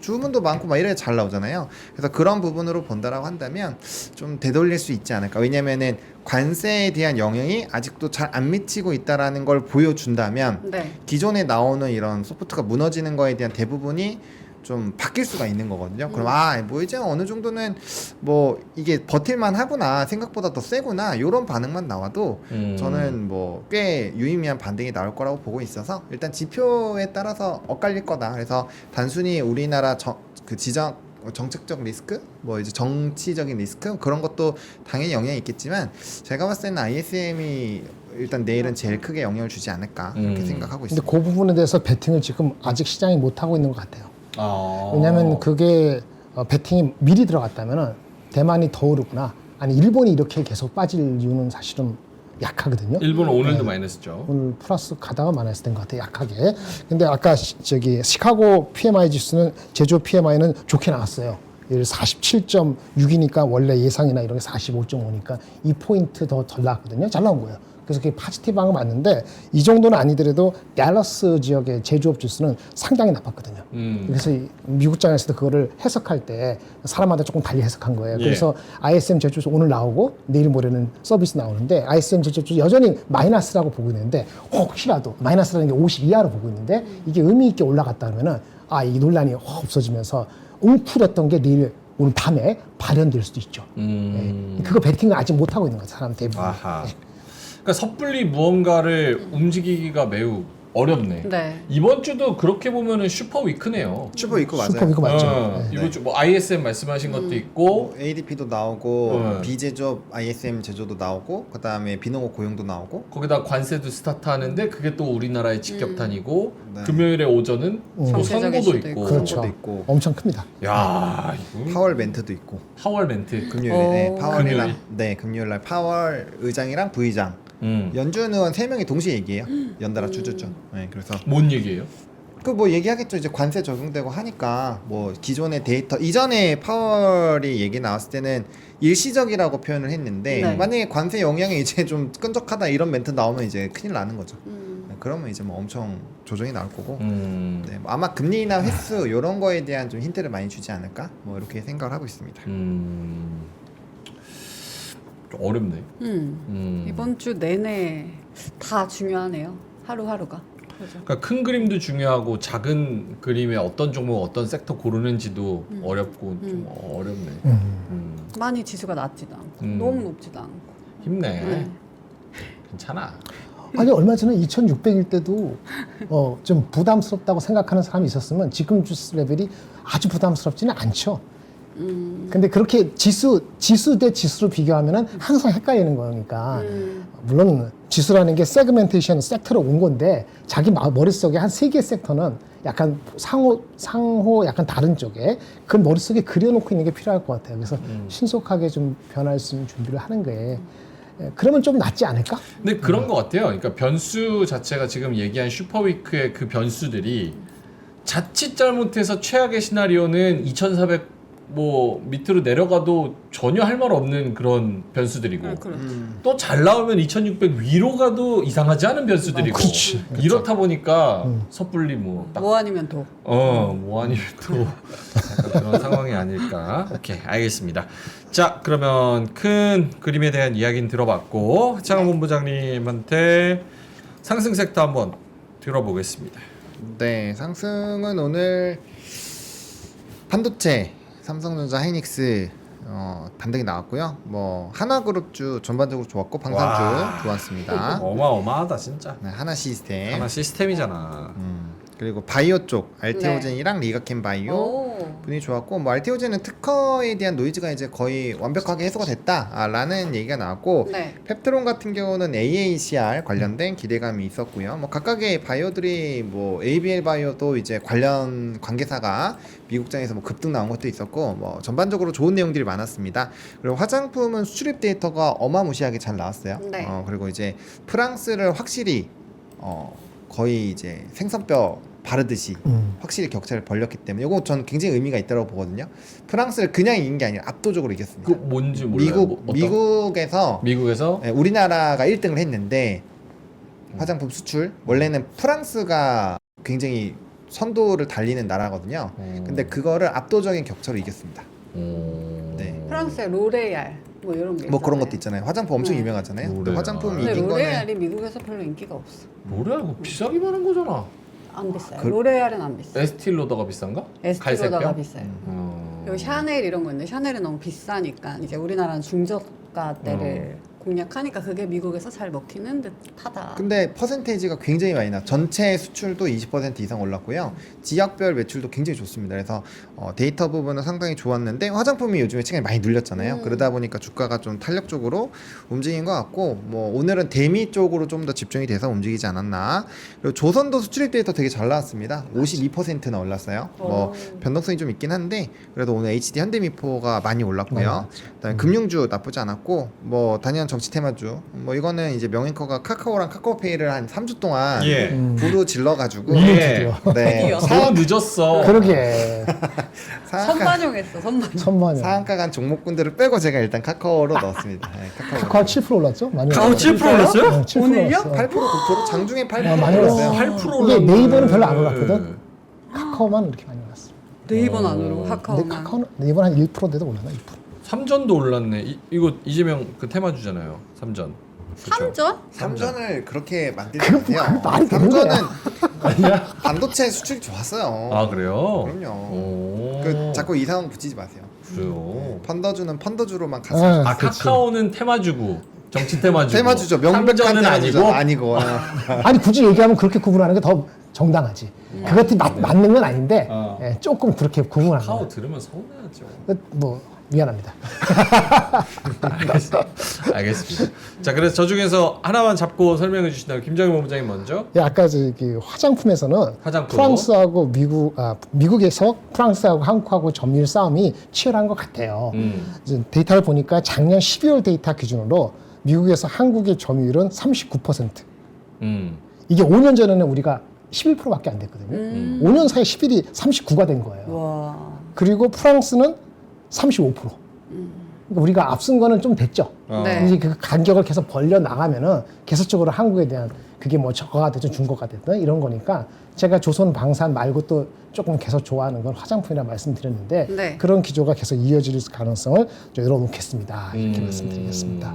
주문도 많고 막 이래 잘 나오잖아요. 그래서 그런 부분으로 본다라고 한다면 좀 되돌릴 수 있지 않을까. 왜냐면은 관세에 대한 영향이 아직도 잘 안 미치고 있다라는 걸 보여준다면 네. 기존에 나오는 이런 소프트가 무너지는 거에 대한 대부분이 좀 바뀔 수가 있는 거거든요. 그럼 뭐 이제 어느 정도는 뭐 이게 버틸만 하구나 생각보다 더 세구나 이런 반응만 나와도 저는 뭐 꽤 유의미한 반등이 나올 거라고 보고 있어서 일단 지표에 따라서 엇갈릴 거다. 그래서 단순히 우리나라 정책적 리스크, 뭐 이제 정치적인 리스크 그런 것도 당연히 영향이 있겠지만 제가 봤을 때는 ISM이 일단 내일은 제일 크게 영향을 주지 않을까 이렇게 생각하고 근데 있습니다. 그 부분에 대해서 베팅을 지금 아직 시장이 못 하고 있는 것 같아요. 아. 왜냐하면 그게 베팅이 미리 들어갔다면은 대만이 더 오르구나. 아니 일본이 이렇게 계속 빠질 이유는 사실은 약하거든요. 일본은 오늘도 마이너스죠. 오늘 플러스 가다가 마이너스 된 것 같아요. 약하게. 근데 아까 저기 시카고 PMI 지수는 제조업 PMI는 좋게 나왔어요. 47.6이니까 원래 예상이나 이런 게 45.5니까 2포인트 더 덜 나왔거든요. 잘 나온 거예요. 그래서 그게 파지티브한 거 맞는데 이 정도는 아니더라도 댈러스 지역의 제조업 지수는 상당히 나빴거든요. 그래서 미국장에서도 그거를 해석할 때 사람마다 조금 달리 해석한 거예요. 예. 그래서 ISM 제조업 오늘 나오고 내일 모레는 서비스 나오는데 ISM 제조업 여전히 마이너스라고 보고 있는데 혹시라도 마이너스라는 게 50 이하로 보고 있는데 이게 의미 있게 올라갔다 그러면은 이 논란이 확 없어지면서 웅크렸던 게 내일 오늘 밤에 발현될 수도 있죠. 그거 베팅을 아직 못 하고 있는 거죠. 사람 대부분. 아하. 그러니까 섣불리 무언가를 움직이기가 매우 어렵네. 네. 이번 주도 그렇게 보면은 슈퍼 위크네요. 슈퍼 위크 맞아요. 슈퍼 위크 맞죠. 어, 네. 이번 주 뭐 ISM 말씀하신 것도 있고 뭐 ADP도 나오고 비제조업 ISM 제조도 나오고 그다음에 비농업 고용도 나오고 거기다 관세도 스타트하는데 그게 또 우리나라의 직격탄이고 네. 금요일의 오전은 또 정세적인 선거도 수도 있고. 그렇죠. 선거도 있고 엄청 큽니다. 야, 이거 파월 멘트도 있고 파월 멘트. 금요일에 오. 파월이랑 금요일날 파월 의장이랑 부의장 연준 의원 3명이 동시에 얘기해요. 연달아 주주죠. 네, 그래서 뭔 얘기예요? 그 뭐 얘기하겠죠. 이제 관세 적용되고 하니까 뭐 기존의 데이터 이전에 파월이 얘기 나왔을 때는 일시적이라고 표현을 했는데 네. 만약에 관세 영향이 이제 좀 끈적하다 이런 멘트 나오면 이제 큰일 나는 거죠. 네, 그러면 이제 뭐 엄청 조정이 나올 거고 네, 뭐 아마 금리나 횟수 이런 거에 대한 좀 힌트를 많이 주지 않을까 뭐 이렇게 생각을 하고 있습니다. 좀 어렵네. 이번 주 내내 다 중요하네요. 하루하루가. 그죠? 그러니까 큰 그림도 중요하고 작은 그림에 어떤 종목 어떤 섹터 고르는지도 어렵고 좀 어렵네. 많이 지수가 낮지도 않고 너무 높지도 않고. 힘내. 네. 괜찮아. 아니 얼마 전에 2,600일 때도 좀 부담스럽다고 생각하는 사람이 있었으면 지금 주스 레벨이 아주 부담스럽지는 않죠. 근데 그렇게 지수 대 지수로 비교하면은 항상 헷갈리는 거니까 물론 지수라는 게 세그멘테이션 섹터로 온 건데 자기 머릿속에 한 3개의 섹터는 약간 상호 약간 다른 쪽에 그 머릿속에 그려놓고 있는 게 필요할 것 같아요. 그래서 신속하게 좀 변할 수 있는 준비를 하는 거에 그러면 좀 낫지 않을까? 근데 그런 것 같아요. 그러니까 변수 자체가 지금 얘기한 슈퍼위크의 그 변수들이 자칫 잘못해서 최악의 시나리오는 2,400 뭐 밑으로 내려가도 전혀 할 말 없는 그런 변수들이고 그렇죠. 또 잘 나오면 2,600 위로 가도 이상하지 않은 변수들이고 그렇지. 이렇다 보니까 섣불리 딱 뭐 아니면 도. 뭐 아니면 또 약간 그런 상황이 아닐까. 오케이, 알겠습니다. 자, 그러면 큰 그림에 대한 이야기는 들어봤고 하창원 본부장님한테 상승 섹터 한번 들어보겠습니다. 네, 상승은 오늘 반도체, 삼성전자, 하이닉스 반등이 나왔고요. 뭐 하나그룹주 전반적으로 좋았고 와. 방산주 좋았습니다. 어마어마하다 진짜. 네, 하나 시스템. 하나 시스템이잖아. 그리고 바이오 쪽 알테오젠이랑 리가켄 바이오 오. 분위기 좋았고 뭐 알테오젠은 특허에 대한 노이즈가 이제 거의 완벽하게 해소가 됐다라는 얘기가 나왔고 네. 펩트론 같은 경우는 AACR 관련된 기대감이 있었고요. 뭐 각각의 바이오들이 뭐 ABL 바이오도 이제 관련 관계사가 미국장에서 뭐 급등 나온 것도 있었고 뭐 전반적으로 좋은 내용들이 많았습니다. 그리고 화장품은 수출입 데이터가 어마무시하게 잘 나왔어요. 네. 그리고 이제 프랑스를 확실히 거의 이제 생선뼈 바르듯이 확실히 격차를 벌렸기 때문에 이거 전 굉장히 의미가 있다고 보거든요. 프랑스를 그냥 이긴 게 아니라 압도적으로 이겼습니다. 그 뭔지 몰라요. 미국에서 미국에서 네, 우리나라가 1등을 했는데 화장품 수출 원래는 프랑스가 굉장히 선도를 달리는 나라거든요. 근데 그거를 압도적인 격차로 이겼습니다. 네. 프랑스의 로레알 뭐 이런 게 뭐 그런 있잖아요. 것도 있잖아요. 화장품 엄청 네. 유명하잖아요. 근데 로레알. 화장품 근데 이긴 거는 로레알이 미국에서 별로 인기가 없어. 뭐래? 이거 비싸기만 한 거잖아. 안 비싸요. 그- 로레알은 안 비싸요. 에스티로더가 비싼가? 에스티로다가 갈색병? 비싸요. 어. 그리고 샤넬 이런 거 있는데 샤넬은 너무 비싸니까 이제 우리나라는 중저가대를 공략하니까 그게 미국에서 잘 먹히는 듯하다. 근데 퍼센테이지가 굉장히 많이 나. 전체 수출도 20% 이상 올랐고요. 지역별 매출도 굉장히 좋습니다. 그래서 데이터 부분은 상당히 좋았는데 화장품이 요즘에 시간이 많이 눌렸잖아요. 그러다 보니까 주가가 좀 탄력적으로 움직인 것 같고 뭐 오늘은 대미 쪽으로 좀 더 집중이 돼서 움직이지 않았나. 그리고 조선도 수출입 데이터 되게 잘 나왔습니다. 52%나 올랐어요. 뭐 변동성이 좀 있긴 한데 그래도 오늘 HD 현대미포가 많이 올랐고요. 그다음에 금융주 나쁘지 않았고 뭐 단연 정치 테마주 뭐 이거는 이제 명앵커가 카카오랑 카카오페이를 한 3주 동안 예. 부로 질러가지고 예. 네 드디어. 너무 늦었어. 그러게 상한가 선반영했어. 선반영. 천만에 상한가 간 종목군들을 빼고 제가 일단 카카오로 넣었습니다. 네, 카카오 한 7% 올랐죠? 많이 카카오 올랐어요. 7% 올랐어요? 네, 7% 오늘요? 올랐어. 8% 9% 장중에 8% 많이 올랐어요. 8% 이게 올랐네. 네이버는 별로 안 올랐거든. 카카오만 이렇게 많이 올랐어. 네이버는 안 오르고 근데 카카오만. 카카오는 네이버는 한 1%대도 올랐나? 1%. 삼전도 올랐네. 이거 이재명 그 테마주잖아요. 삼전. 그쵸? 삼전? 삼전을 그렇게 만들지 그 마세요. 말이 되는 삼전은 거야. 반도체 수출이 좋았어요. 아 그래요? 그럼요. 오. 그 자꾸 이상한 거 붙이지 마세요. 그래요. 펀더주는 펀더주로만 갔어요. 아 그치. 카카오는 테마주고 정치 테마주고. 테마주죠. 명백한 삼전은 테마주죠. 아니고. 아니 굳이 얘기하면 그렇게 구분하는 게 더 정당하지. 그것이 맞는 건 아닌데 예, 조금 그렇게 구분하는 카카오 거. 들으면 서운해하죠. 뭐 미안합니다. 알겠습니다. 자, 그래서 저 중에서 하나만 잡고 설명해 주신다면 김정일 본부장님 먼저. 예, 아까 저기 화장품에서는 화장품. 프랑스하고 미국에서 프랑스하고 한국하고 점유율 싸움이 치열한 것 같아요. 이제 데이터를 보니까 작년 12월 데이터 기준으로 미국에서 한국의 점유율은 39%. 이게 5년 전에는 우리가 11%밖에 안 됐거든요. 5년 사이에 11이 39가 된 거예요. 와. 그리고 프랑스는 35%. 그러니까 우리가 앞선 거는 좀 됐죠. 네. 이제 그 간격을 계속 벌려 나가면은 계속적으로 한국에 대한 그게 뭐 저거가 됐든 중고가 됐든 이런 거니까 제가 조선 방산 말고 또 조금 계속 좋아하는 건 화장품이라 말씀드렸는데 네. 그런 기조가 계속 이어질 가능성을 좀 열어놓겠습니다. 이렇게 말씀드리겠습니다.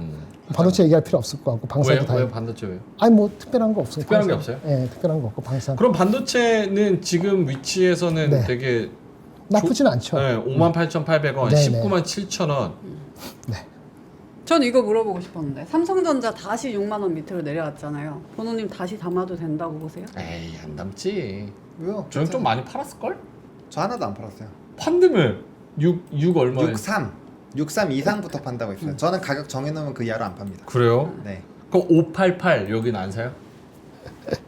반도체 얘기할 필요 없을 것 같고 방산도 왜요? 다. 왜요? 반도체 왜요? 아니 뭐 특별한 거 없어요. 특별한 게 방산. 없어요? 예, 특별한 거 없고 방산. 그럼 반도체는 지금 위치에서는 네. 되게 나쁘진 않죠. 네, 58,800원, 네, 네. 197,000원. 전 이거 물어보고 싶었는데 삼성전자 다시 6만 원 밑으로 내려왔잖아요. 번호님 다시 담아도 된다고 보세요? 에이, 안 담지. 왜요? 저는 좀 많이 팔았을 걸? 저 하나도 안 팔았어요. 판드물. 6 얼마에? 63 이상부터 판다고 했어요. 저는 가격 정해놓으면 그 이하로 안 팝니다. 그래요? 네. 그럼 588 여기는 안 사요?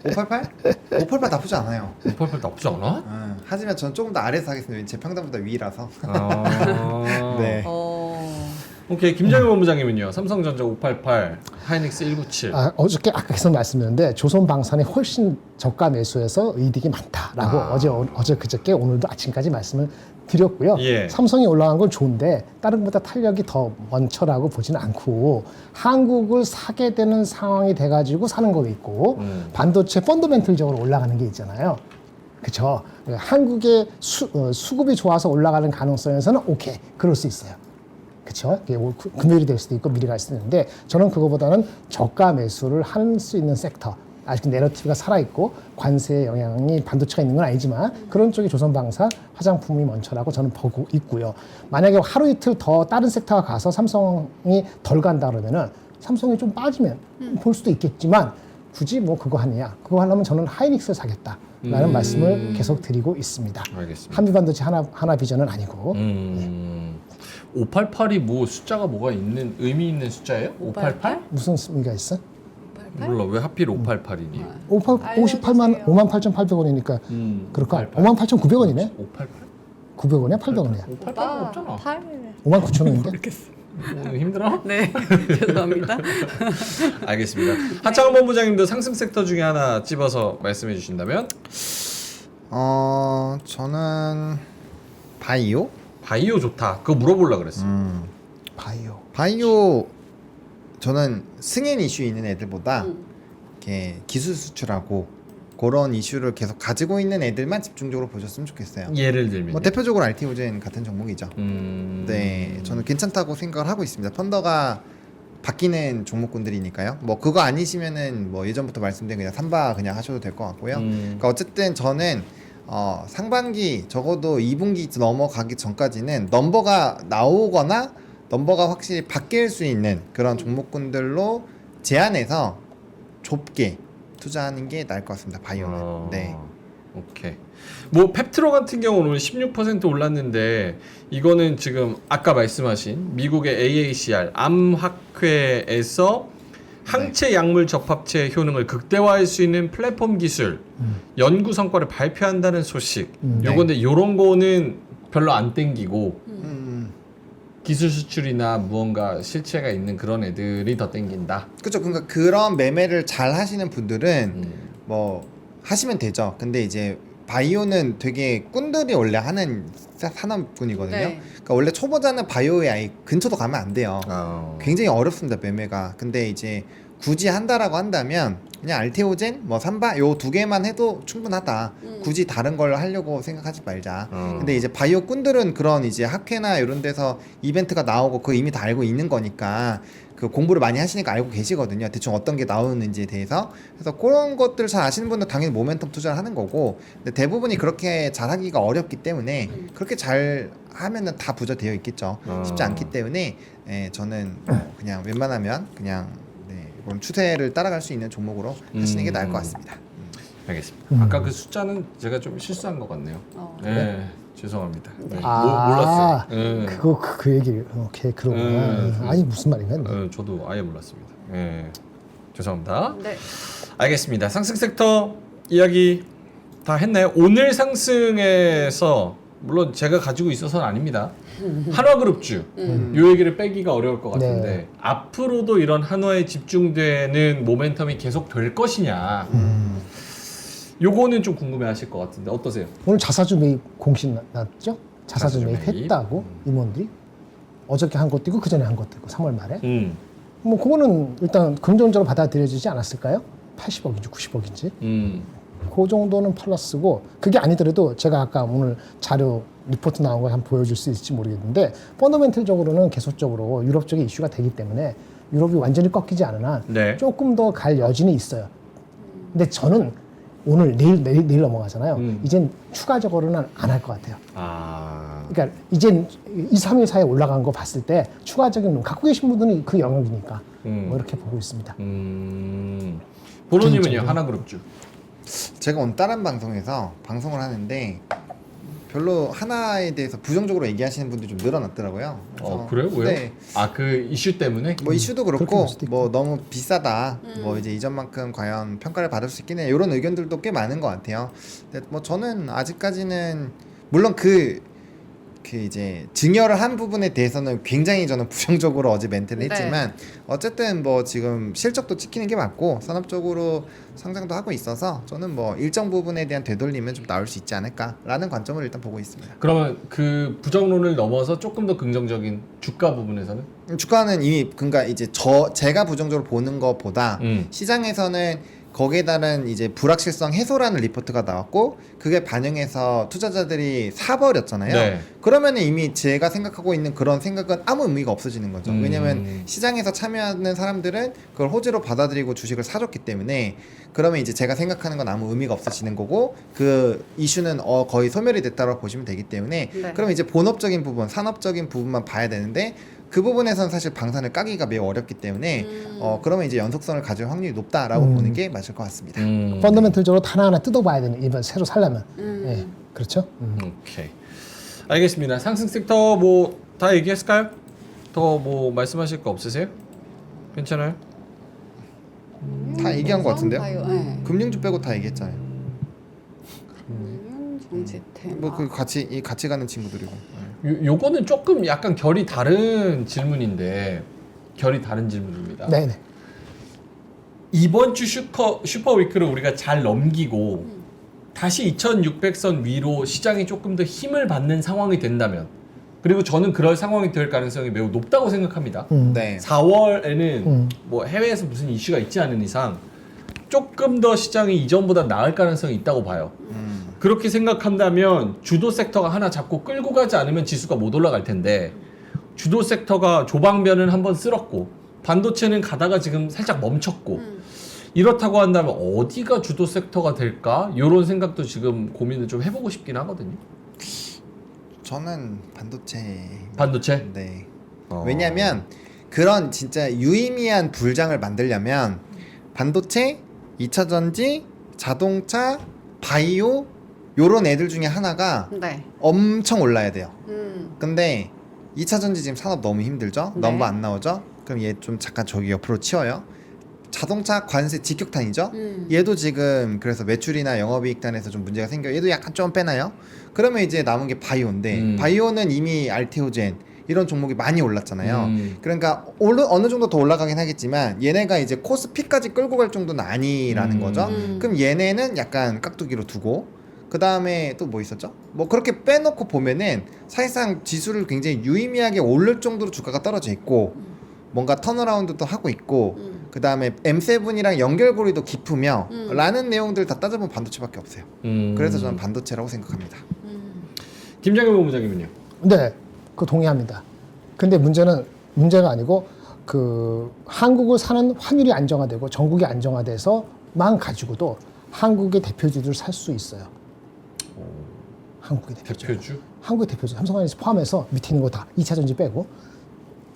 588? 588 나쁘지 않아요. 588 나쁘지 않아? 하지만 저는 조금 더 아래에서 하겠습니다. 제 평단보다 위라서. 아. 네. 오케이. 김정일 본부장님은요. 삼성전자 588, 하이닉스 197. 어저께 아까 계속 말씀드렸는데 조선방산이 훨씬 저가 매수해서 이득이 많다라고 어제 그저께 오늘도 아침까지 말씀을 드렸고요. 예. 삼성이 올라간 건 좋은데 다른 것보다 탄력이 더 먼저라고 보지는 않고 한국을 사게 되는 상황이 돼가지고 사는 거 있고 반도체 펀더멘틀적으로 올라가는 게 있잖아요. 그렇죠. 한국의 수급이 좋아서 올라가는 가능성에서는 오케이 그럴 수 있어요. 그렇죠. 금요일이 될 수도 있고 미리 갈 수도 있는데 저는 그거보다는 저가 매수를 할 수 있는 섹터. 아직 내러티브가 살아있고 관세의 영향이 반도체가 있는 건 아니지만 그런 쪽이 조선방사, 화장품이 먼저라고 저는 보고 있고요. 만약에 하루 이틀 더 다른 섹터가 가서 삼성이 덜 간다 그러면은 삼성이 좀 빠지면 볼 수도 있겠지만 굳이 뭐 그거 하느냐. 그거 하려면 저는 하이닉스를 사겠다라는 말씀을 계속 드리고 있습니다. 알겠습니다. 한미반도체 하나 비전은 아니고. 588이 뭐 숫자가 뭐가 있는 의미 있는 숫자예요? 588? 무슨 의미가 있어? 몰라. 왜 하필 588이니? 58만 58,800원이니까 그럴까? 58,900원이네. 588? 900원이야? 800원이야? 588 없잖아. 59,000원인데? 오늘 힘들어? 네, 죄송합니다. 알겠습니다. 하창원 본부장님도 상승 섹터 중에 하나 집어서 말씀해 주신다면? 저는 바이오? 바이오 좋다. 그거 물어보려고 그랬어. 바이오. 저는 승인 이슈 있는 애들보다 이렇게 기술 수출하고 그런 이슈를 계속 가지고 있는 애들만 집중적으로 보셨으면 좋겠어요. 예를 들면 뭐 대표적으로 RT오젠 같은 종목이죠. 네, 저는 괜찮다고 생각을 하고 있습니다. 펀더가 바뀌는 종목군들이니까요. 뭐 그거 아니시면은 뭐 예전부터 말씀드린 그냥 삼바 그냥 하셔도 될 것 같고요. 그러니까 어쨌든 저는 상반기 적어도 2분기 넘어가기 전까지는 넘버가 나오거나 넘버가 확실히 바뀔 수 있는 그런 종목군들로 제한해서 좁게 투자하는 게 나을 것 같습니다. 바이오는. 네. 오케이. 뭐 펩트로 같은 경우는 16% 올랐는데 이거는 지금 아까 말씀하신 미국의 AACR 암학회에서 항체 약물 접합체 효능을 극대화할 수 있는 플랫폼 기술 연구 성과를 발표한다는 소식. 요건데 요런 거는 별로 안 땡기고 기술 수출이나 무언가 실체가 있는 그런 애들이 더 땡긴다. 그렇죠. 그러니까 그런 매매를 잘 하시는 분들은 뭐 하시면 되죠. 근데 이제 바이오는 되게 꾼들이 원래 하는 산업군이거든요. 네. 그러니까 원래 초보자는 바이오에 아예 근처도 가면 안 돼요. 굉장히 어렵습니다, 매매가. 근데 이제 굳이 한다라고 한다면 그냥 알테오젠, 뭐 삼바 요 두 개만 해도 충분하다. 굳이 다른 걸 하려고 생각하지 말자. 근데 이제 바이오 꾼들은 그런 이제 학회나 이런 데서 이벤트가 나오고 그거 이미 다 알고 있는 거니까 그 공부를 많이 하시니까 알고 계시거든요. 대충 어떤 게 나오는지에 대해서. 그래서 그런 것들을 잘 아시는 분들 당연히 모멘텀 투자를 하는 거고, 근데 대부분이 그렇게 잘 하기가 어렵기 때문에 그렇게 잘 하면은 다 부자 되어 있겠죠. 쉽지 않기 때문에 저는 그냥 웬만하면 그냥 이런 추세를 따라갈 수 있는 종목으로 하시는 게 나을 것 같습니다. 알겠습니다. 아까 그 숫자는 제가 좀 실수한 것 같네요. 네, 죄송합니다. 네. 아, 몰랐어요. 네. 그 얘기. 오케이, 그러구나. 아니 무슨 말이면? 저도 아예 몰랐습니다. 네. 죄송합니다. 네. 알겠습니다. 상승 섹터 이야기 다 했나요? 오늘 상승에서 물론 제가 가지고 있어서는 아닙니다. 한화그룹주 요 얘기를 빼기가 어려울 것 같은데 네. 앞으로도 이런 한화에 집중되는 모멘텀이 계속 될 것이냐 요거는 좀 궁금해하실 것 같은데 어떠세요? 오늘 자사주 매입 공식 났죠? 자사주 자사주 매입 매입. 했다고 임원들이 어저께 한 것도 있고 그 전에 한 것도 있고 3월 말에. 음. 뭐 그거는 일단 긍정적으로 받아들여지지 않았을까요? 80억인지 90억인지. 그 정도는 플러스고 그게 아니더라도 제가 아까 오늘 자료 리포트 나온 걸 한번 보여줄 수 있을지 모르겠는데 펀더멘틀적으로는 계속적으로 유럽 쪽에 이슈가 되기 때문에 유럽이 완전히 꺾이지 않은 한 네. 조금 더 갈 여진이 있어요. 근데 저는 오늘 내일 넘어가잖아요. 이젠 추가적으로는 안 할 것 같아요. 그러니까 이젠 2, 3일 사이에 올라간 거 봤을 때 추가적인 갖고 계신 분들은 그 영역이니까 뭐 이렇게 보고 있습니다. 보로님은요? 개인적으로. 하나그룹주. 제가 오늘 다른 방송에서 방송을 하는데 별로 하나에 대해서 부정적으로 얘기하시는 분들이 좀 늘어났더라고요. 그래요? 왜요? 네. 아, 그 이슈 때문에? 뭐 이슈도 그렇게 그렇고 볼 수도 있고. 뭐 너무 비싸다 뭐 이제 이전만큼 과연 평가를 받을 수 있겠냐 이런 의견들도 꽤 많은 것 같아요. 근데 뭐 저는 아직까지는 물론 그 이제 증여를 한 부분에 대해서는 굉장히 저는 부정적으로 어제 멘트를 했지만 어쨌든 뭐 지금 실적도 찍히는 게 맞고 산업적으로 성장도 하고 있어서 저는 뭐 일정 부분에 대한 되돌림은 좀 나올 수 있지 않을까라는 관점을 일단 보고 있습니다. 그러면 그 부정론을 넘어서 조금 더 긍정적인 주가 부분에서는? 주가는 이미 그러니까 이제 제가 부정적으로 보는 것보다 시장에서는 거기에 따른 이제 불확실성 해소라는 리포트가 나왔고 그게 반영해서 투자자들이 사버렸잖아요. 네. 그러면 이미 제가 생각하고 있는 그런 생각은 아무 의미가 없어지는 거죠. 왜냐면 시장에서 참여하는 사람들은 그걸 호재로 받아들이고 주식을 사줬기 때문에 그러면 이제 제가 생각하는 건 아무 의미가 없어지는 거고 그 이슈는 거의 소멸이 됐다고 보시면 되기 때문에 네. 그럼 이제 본업적인 부분, 산업적인 부분만 봐야 되는데 그 부분에서는 사실 방산을 까기가 매우 어렵기 때문에 그러면 이제 연속성을 가질 확률이 높다라고 보는 게 맞을 것 같습니다. 펀더멘털적으로 하나하나 뜯어봐야 되는 이번 새로 살려면 예, 그렇죠. 오케이. 알겠습니다. 상승 섹터 뭐 다 얘기했을까요? 더 뭐 말씀하실 거 없으세요? 괜찮아요? 다 얘기한 것 같은데요? 네. 금융주 빼고 다 얘기했잖아요. 금융 정치 테마. 뭐 그 같이 가는 친구들이고. 요거는 조금 약간 결이 다른 질문인데 결이 다른 질문입니다. 네네. 이번 주 슈퍼위크를 우리가 잘 넘기고 다시 2600선 위로 시장이 조금 더 힘을 받는 상황이 된다면 그리고 저는 그럴 상황이 될 가능성이 매우 높다고 생각합니다. 네. 4월에는 뭐 해외에서 무슨 이슈가 있지 않은 이상 조금 더 시장이 이전보다 나을 가능성이 있다고 봐요. 그렇게 생각한다면 주도 섹터가 하나 잡고 끌고 가지 않으면 지수가 못 올라갈 텐데 주도 섹터가 조방변은 한번 쓸었고 반도체는 가다가 지금 살짝 멈췄고 이렇다고 한다면 어디가 주도 섹터가 될까? 이런 생각도 지금 고민을 좀 해보고 싶긴 하거든요. 저는 반도체. 반도체? 네. 왜냐면 그런 진짜 유의미한 불장을 만들려면 반도체, 2차 전지, 자동차, 바이오 요런 애들 중에 하나가 네. 엄청 올라야 돼요. 근데 2차 전지 지금 산업 너무 힘들죠? 네. 넘버 안 나오죠? 그럼 얘 좀 잠깐 저기 옆으로 치워요. 자동차 관세 직격탄이죠? 얘도 지금 그래서 매출이나 영업이익단에서 좀 문제가 생겨요. 얘도 약간 좀 빼나요? 그러면 이제 남은 게 바이오인데 바이오는 이미 알테오젠 이런 종목이 많이 올랐잖아요. 그러니까 어느 정도 더 올라가긴 하겠지만 얘네가 이제 코스피까지 끌고 갈 정도는 아니라는 거죠. 그럼 얘네는 약간 깍두기로 두고 그 다음에 또 뭐 있었죠? 뭐 그렇게 빼놓고 보면은 사실상 지수를 굉장히 유의미하게 오를 정도로 주가가 떨어져 있고 뭔가 턴어라운드도 하고 있고 그 다음에 M7이랑 연결고리도 깊으며 라는 내용들 다 따져보면 반도체밖에 없어요. 그래서 저는 반도체라고 생각합니다. 김장현 본부장님은요? 네, 그 동의합니다. 근데 문제가 아니고 그 한국을 사는 환율이 안정화되고 전국이 안정화돼서만 가지고도 한국의 대표주들을 살 수 있어요. 한국의 대표주. 한국의 대표주 삼성하이닉스 포함해서 밑에 있는 거 다 2차 전지 빼고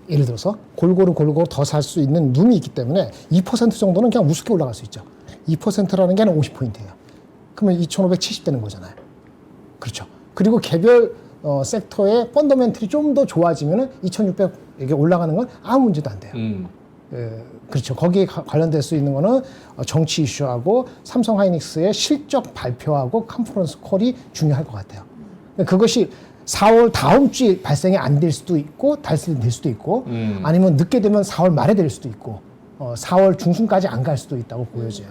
예를 들어서 골고루 더 살 수 있는 룸이 있기 때문에 2% 정도는 그냥 우습게 올라갈 수 있죠. 2%라는 게 한 50포인트예요. 그러면 2,570 되는 거잖아요. 그렇죠. 그리고 개별 섹터의 펀더멘털이 좀 더 좋아지면은 2,600에게 올라가는 건 아무 문제도 안 돼요. 그렇죠. 거기에 관련될 수 있는 거는 정치 이슈하고 삼성 하이닉스의 실적 발표하고 컨퍼런스 콜이 중요할 것 같아요. 그것이 4월 다음 주에 발생이 안 될 수도 있고 달성될 수도 있고 아니면 늦게 되면 4월 말에 될 수도 있고 4월 중순까지 안 갈 수도 있다고 보여져요.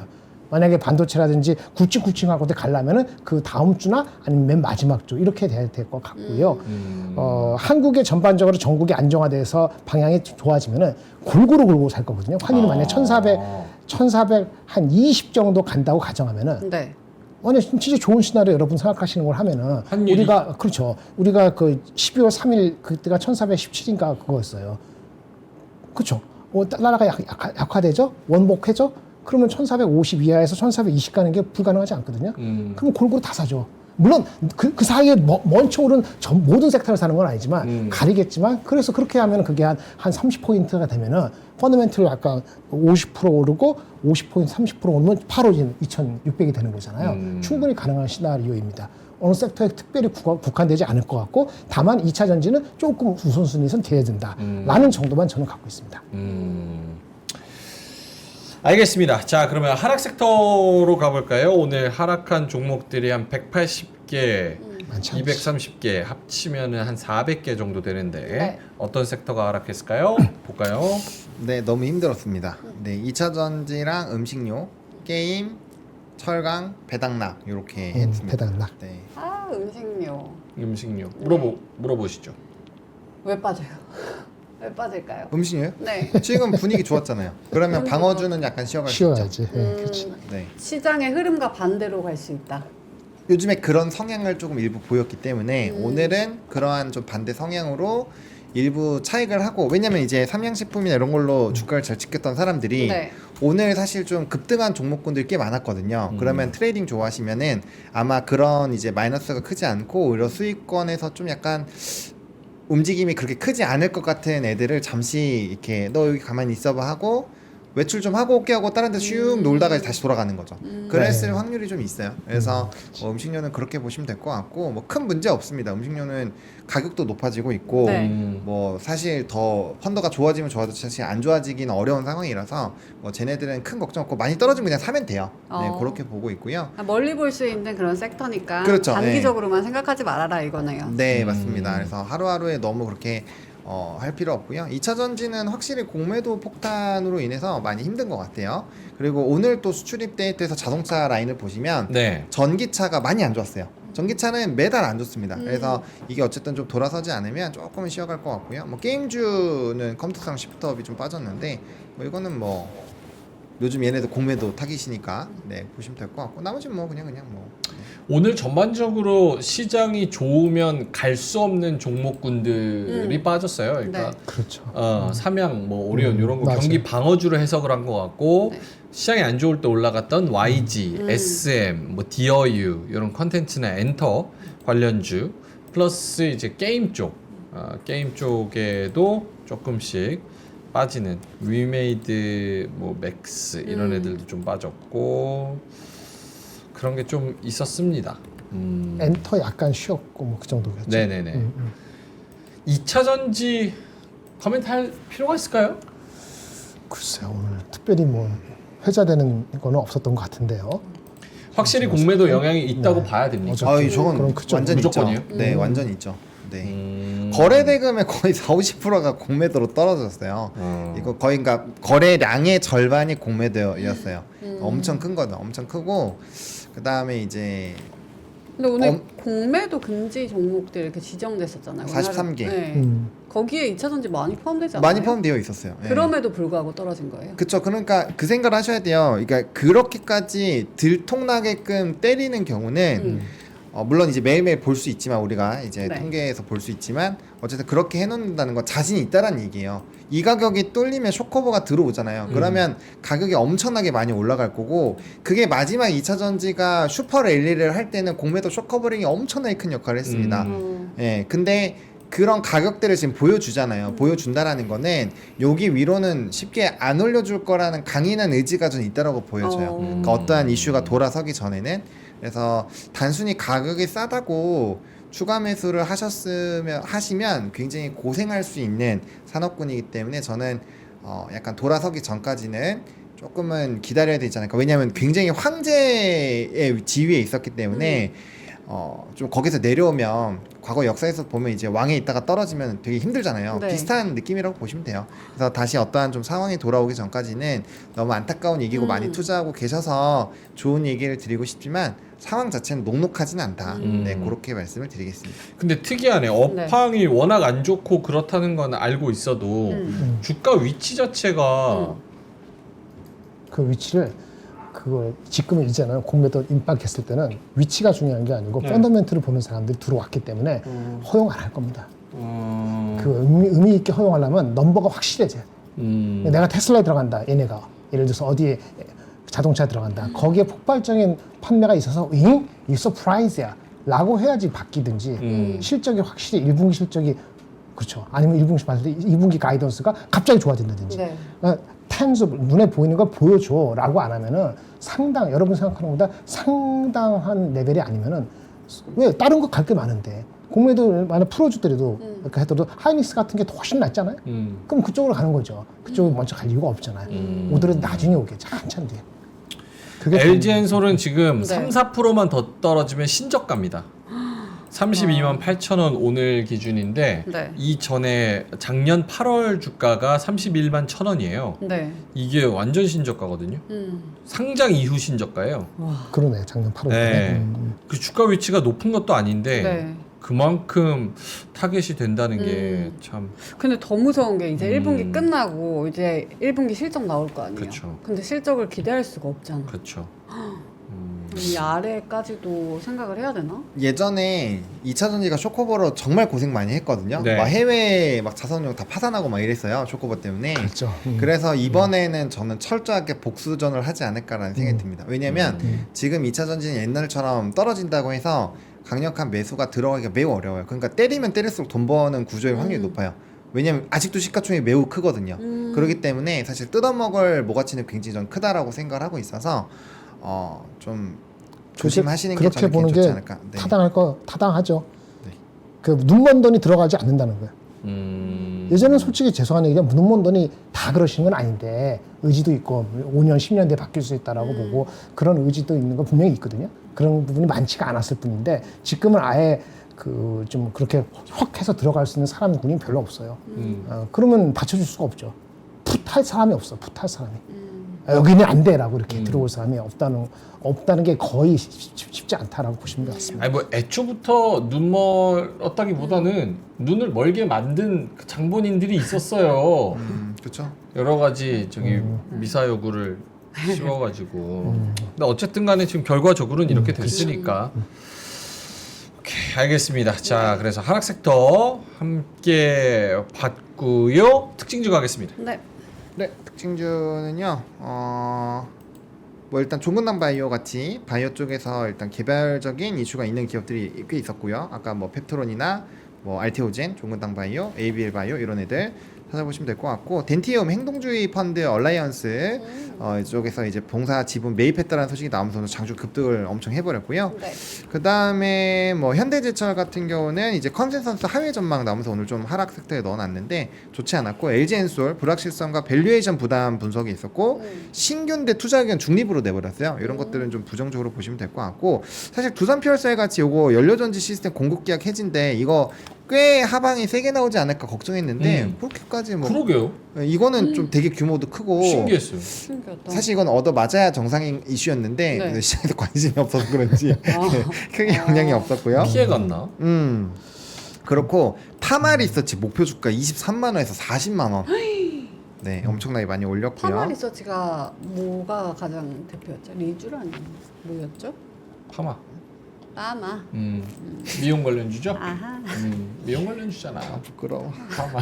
만약에 반도체라든지 굵직굵직하고 가려면은 그 다음 주나 아니면 맨 마지막 주 이렇게 돼야 될 것 같고요. 한국의 전반적으로 전국이 안정화돼서 방향이 좋아지면은 골고루 살 거거든요. 환율이 만약 1,400 한 20 정도 간다고 가정하면은 네. 만약 진짜 좋은 시나리오 여러분 생각하시는 걸 하면은 환율이? 우리가 그 12월 3일 그때가 1,417인가 그거였어요. 그렇죠. 달러가 약화되죠. 원복해죠. 그러면 1,450 이하에서 1,420 가는 게 불가능하지 않거든요. 그럼 골고루 다 사죠. 물론 그 사이에 먼저 오른 모든 섹터를 사는 건 아니지만 가리겠지만 그래서 그렇게 하면 그게 한 30포인트가 되면은 펀더멘털 약간 50% 오르고 50포인트 30% 오르면 바로 2,600이 되는 거잖아요. 충분히 가능한 시나리오입니다. 어느 섹터에 특별히 국한되지 않을 것 같고 다만 2차 전지는 조금 우선순위에선 돼야 된다라는 정도만 저는 갖고 있습니다. 알겠습니다. 자, 그러면 하락 섹터로 가볼까요? 오늘 하락한 종목들이 한 180개, 많지 않죠. 230개 합치면은 한 400개 정도 되는데 네. 어떤 섹터가 하락했을까요? 볼까요? 네, 너무 힘들었습니다. 네, 2차 전지랑 음식료, 게임, 철강, 배당락 이렇게 했습니다. 배당락. 네. 아 음식료 음식료 네. 물어보시죠. 왜 빠져요? 왜 빠질까요? 음식료요? 네. 지금 분위기 좋았잖아요. 그러면 분위기 방어주는 약간 쉬어갈 수 있죠. 쉬어야지. 예, 그렇지. 네. 시장의 흐름과 반대로 갈 수 있다. 요즘에 그런 성향을 조금 일부 보였기 때문에 오늘은 그러한 좀 반대 성향으로 일부 차익을 하고, 왜냐면 이제 삼양식품이나 이런 걸로 주가를 잘 지켰던 사람들이 네. 오늘 사실 좀 급등한 종목군들이 꽤 많았거든요. 그러면 트레이딩 좋아하시면은 아마 그런 이제 마이너스가 크지 않고 오히려 수익권에서 좀 약간 움직임이 그렇게 크지 않을 것 같은 애들을 잠시 이렇게 너 여기 가만히 있어봐 하고 외출 좀 하고 올게 하고 다른 데 슉 놀다가 다시 돌아가는 거죠. 그랬을 네. 확률이 좀 있어요. 그래서 음식료는 그렇게 보시면 될 것 같고 뭐 큰 문제 없습니다. 음식료는 가격도 높아지고 있고 네. 뭐 사실 더 펀더가 좋아지면 좋아도 사실 안 좋아지기는 어려운 상황이라서 뭐 쟤네들은 큰 걱정 없고 많이 떨어지면 그냥 사면 돼요. 네, 어. 그렇게 보고 있고요. 멀리 볼 수 있는 그런 섹터니까 그렇죠. 단기적으로만 생각하지 말아라 이거네요. 네, 맞습니다. 그래서 하루하루에 너무 그렇게 할 필요 없고요. 2차 전지는 확실히 공매도 폭탄으로 인해서 많이 힘든 것 같아요. 그리고 오늘 또 수출입 데이터에서 자동차 라인을 보시면 네. 전기차가 많이 안 좋았어요. 전기차는 매달 안 좋습니다. 그래서 이게 어쨌든 좀 돌아서지 않으면 조금은 쉬어갈 것 같고요. 뭐 게임주는 컴퓨터상 시프트업이 좀 빠졌는데 뭐 이거는 뭐 요즘 얘네들 공매도 타깃이니까 네 보시면 될 것 같고 나머지는 뭐 그냥 뭐 오늘 전반적으로 시장이 좋으면 갈 수 없는 종목군들이 빠졌어요. 그러니까 네. 그렇죠. 삼양, 뭐 오리온 이런 거 맞아요. 경기 방어주로 해석을 한 것 같고 네. 시장이 안 좋을 때 올라갔던 YG, SM, 뭐 디어유 이런 컨텐츠나 엔터 관련주 플러스 이제 게임 게임 쪽에도 조금씩 빠지는 위메이드, 뭐 맥스 이런 애들도 좀 빠졌고 그런 게 좀 있었습니다. 엔터 약간 쉬었고 뭐 그 정도겠죠. 네네네. 2차 전지 코멘트 할 필요가 있을까요? 글쎄요, 오늘 특별히 뭐 회자되는 거는 없었던 것 같은데요. 확실히 공매도 영향이 있다고 네. 봐야 됩니까? 어차피 저건 그럼 그쪽 완전 무조건이에요? 있죠. 네, 완전 있죠. 네. 거래 대금의 거의 40~50%가 공매도로 떨어졌어요. 이거 거의 그러니까 거래량의 절반이 공매도였어요. 엄청 큰 거죠. 엄청 크고 그다음에 이제 근데 오늘 공매도 금지 종목들 이렇게 지정됐었잖아요. 43개. 네. 거기에 2차 전지 많이 포함되지 않아요? 많이 포함되어 있었어요. 네. 그럼에도 불구하고 떨어진 거예요. 그쵸. 그러니까 그 생각을 하셔야 돼요. 그러니까 그렇게까지 들통나게끔 때리는 경우는 물론 이제 매일매일 볼 수 있지만 우리가 이제 네. 통계에서 볼 수 있지만 어쨌든 그렇게 해놓는다는 건 자신이 있다라는 얘기예요. 이 가격이 뚫리면 쇼커버가 들어오잖아요. 그러면 가격이 엄청나게 많이 올라갈 거고 그게 마지막 2차 전지가 슈퍼 랠리를 할 때는 공매도 쇼커버링이 엄청나게 큰 역할을 했습니다. 예, 근데 그런 가격대를 지금 보여주잖아요. 보여준다라는 거는 여기 위로는 쉽게 안 올려줄 거라는 강인한 의지가 좀 있다라고 보여져요. 그러니까 어떠한 이슈가 돌아서기 전에는. 그래서 단순히 가격이 싸다고 추가 매수를 하시면 굉장히 고생할 수 있는 산업군이기 때문에 저는 약간 돌아서기 전까지는 조금은 기다려야 되지 않을까. 왜냐하면 굉장히 황제의 지위에 있었기 때문에 좀 거기서 내려오면 과거 역사에서 보면 이제 왕에 있다가 떨어지면 되게 힘들잖아요. 네. 비슷한 느낌이라고 보시면 돼요. 그래서 다시 어떠한 좀 상황이 돌아오기 전까지는 너무 안타까운 얘기고 많이 투자하고 계셔서 좋은 얘기를 드리고 싶지만 상황 자체는 녹록하지는 않다. 네, 그렇게 말씀을 드리겠습니다. 근데 특이하네. 업황이 워낙 안 좋고 그렇다는 건 알고 있어도 주가 위치 자체가 그 위치를 그거 지금 이제는 공매도 임박했을 때는 위치가 중요한 게 아니고 펀더멘트를 보는 사람들이 들어왔기 때문에 허용 안 할 겁니다. 그 의미 있게 허용하려면 넘버가 확실해져야 돼. 내가 테슬라에 들어간다. 얘네가 예를 들어서 어디에 자동차에 들어간다. 거기에 폭발적인 판매가 있어서 잉? 이 서프라이즈야 라고 해야지 바뀌든지 실적이 확실히 1분기 실적이 그렇죠. 아니면 1분기 봤을 때 2분기 가이던스가 갑자기 좋아진다든지 네. 탄습 눈에 보이는 걸 보여줘 라고 안 하면은 여러분 생각하는 것보다 상당한 레벨이 아니면은 왜 다른 거 갈 게 많은데 공매도 만약 풀어주더라도 이렇게 하더라도 하이닉스 같은 게 더 훨씬 낫잖아요. 그럼 그쪽으로 가는 거죠. 그쪽으로 먼저 갈 이유가 없잖아요. 오더라도 나중에 오겠죠. 한참 뒤에. 그게 LG엔솔은 지금 네. 3, 4%만 더 떨어지면 신저가입니다. 32만 8천 원 오늘 기준인데 네. 이전에 작년 8월 주가가 31만 1천 원이에요. 네. 이게 완전 신저가거든요. 상장 이후 신저가예요. 와. 그러네. 작년 8월에. 네. 그 주가 위치가 높은 것도 아닌데 네. 그만큼 타겟이 된다는 게 참 근데 더 무서운 게 이제 1분기 끝나고 이제 1분기 실적 나올 거 아니에요. 그쵸. 근데 실적을 기대할 수가 없잖아. 그렇죠. 이 아래까지도 생각을 해야 되나? 예전에 2차전지가 쇼코버로 정말 고생 많이 했거든요. 네. 막 해외 막 자산용 다 파산하고 막 이랬어요. 쇼코버 때문에. 그렇죠. 그래서 이번에는 저는 철저하게 복수전을 하지 않을까라는 생각이 듭니다. 왜냐면 지금 2차전지는 옛날처럼 떨어진다고 해서 강력한 매수가 들어가기가 매우 어려워요. 그러니까 때리면 때릴수록 돈 버는 구조의 확률이 높아요. 왜냐면 아직도 시가총액이 매우 크거든요. 그렇기 때문에 사실 뜯어먹을 모가치는 굉장히 좀 크다라고 생각을 하고 있어서 좀 조심하시는 게 그렇게 저는 보는 좋지 게 않을까. 네. 타당하죠. 네. 그 눈먼 돈이 들어가지 않는다는 거예요. 예전엔 솔직히 죄송한 얘기가 눈먼 돈이 다 그러시는 건 아닌데 의지도 있고 5년, 10년 뒤에 바뀔 수 있다라고 보고 그런 의지도 있는 건 분명히 있거든요. 그런 부분이 많지가 않았을 뿐인데 지금은 아예 그 좀 그렇게 확 해서 들어갈 수 있는 사람군이 별로 없어요. 그러면 받쳐줄 수가 없죠. 풋할 사람이 없어. 풋할 사람이. 여기는 안 돼라고 이렇게 들어올 사람이 없다는 게 거의 쉽지 않다라고 보시면 될 것 같습니다. 아니 뭐 애초부터 눈멀었다기보다는 눈을 멀게 만든 그 장본인들이 있었어요. 그렇죠. 여러 가지 저기 미사여구를 씌워가지고. 근데 어쨌든 간에 지금 결과적으로는 이렇게 됐으니까. 오케이, 알겠습니다. 자, 그래서 하락 섹터 함께 봤고요. 특징주 가겠습니다. 네. 네, 특징주는요. 뭐 일단 종근당 바이오 같이 바이오 쪽에서 일단 개별적인 이슈가 있는 기업들이 꽤 있었고요. 아까 뭐 펩트론이나 뭐 알테오젠, 종근당 바이오, ABL 바이오 이런 애들 찾아보시면 될 것 같고 덴티움 행동주의 펀드 얼라이언스 이쪽에서 이제 봉사 지분 매입했다라는 소식이 나오면서 장주 급등을 엄청 해버렸고요. 네. 그 다음에 뭐 현대제철 같은 경우는 이제 컨센서스 하회 전망 나오면서 오늘 좀 하락 섹터에 넣어놨는데 좋지 않았고 LG엔솔 불확실성과 밸류에이션 부담 분석이 있었고 신균대 투자 의견 중립으로 내버렸어요. 이런 것들은 좀 부정적으로 보시면 될 것 같고 사실 두산퓨얼셀 같이 요거 연료전지 시스템 공급 계약 해진데 이거 꽤 하방이 세게 나오지 않을까 걱정했는데 그렇게까지 뭐 그러게요. 이거는 좀 되게 규모도 크고 신기했어요. 신기하다. 사실 이건 얻어 맞아야 정상인 이슈였는데 네. 시장에서 관심이 없어서 그런지 크게 영향이 없었고요. 피해갔나? 그렇고 파마 리서치 목표 주가 23만 원에서 40만 원. 네, 엄청나게 많이 올렸고요. 파마 리서치가 뭐가 가장 대표였죠? 리쥬라니 뭐였죠? 파마. 파마. 미용 관련주죠? 아하. 미용 관련주잖아. 부끄러워. 파마.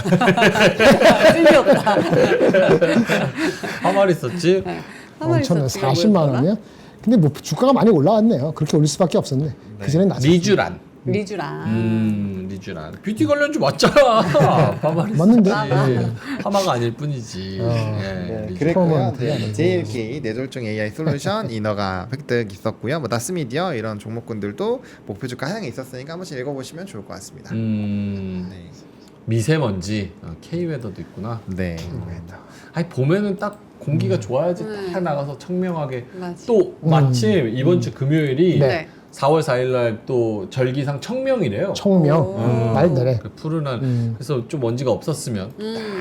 찐이었다. 파마를 썼지? 파마 엄청나. 리서치가 40만 뭐였더라? 원이요? 근데 뭐 주가가 많이 올라왔네요. 그렇게 올릴 수밖에 없었네. 그전에 낮았어요. 리쥬란. 리쥬란. 리쥬란. 뷰티 관련주 맞잖아. 파마를 맞는데? 썼지. 파마가 아닐 뿐이지. 예, 네, 리쥬란. 그랬고요. 처음은 네, JLK 뇌졸중 AI 솔루션 이너가 획득 있었고요. 뭐 나스미디어 이런 종목군들도 목표 주가 하향에 있었으니까 한 번씩 읽어보시면 좋을 것 같습니다. 네. 미세먼지. K웨더도 있구나. 네. 아니 보면은 딱 공기가 좋아야지 딱 나가서 청명하게. 맞아. 또 마침 이번 주 금요일이 네. 4월 4일 날 또 절기상 청명이래요. 청명. 말대래. 그 푸른한 그래서 좀 먼지가 없었으면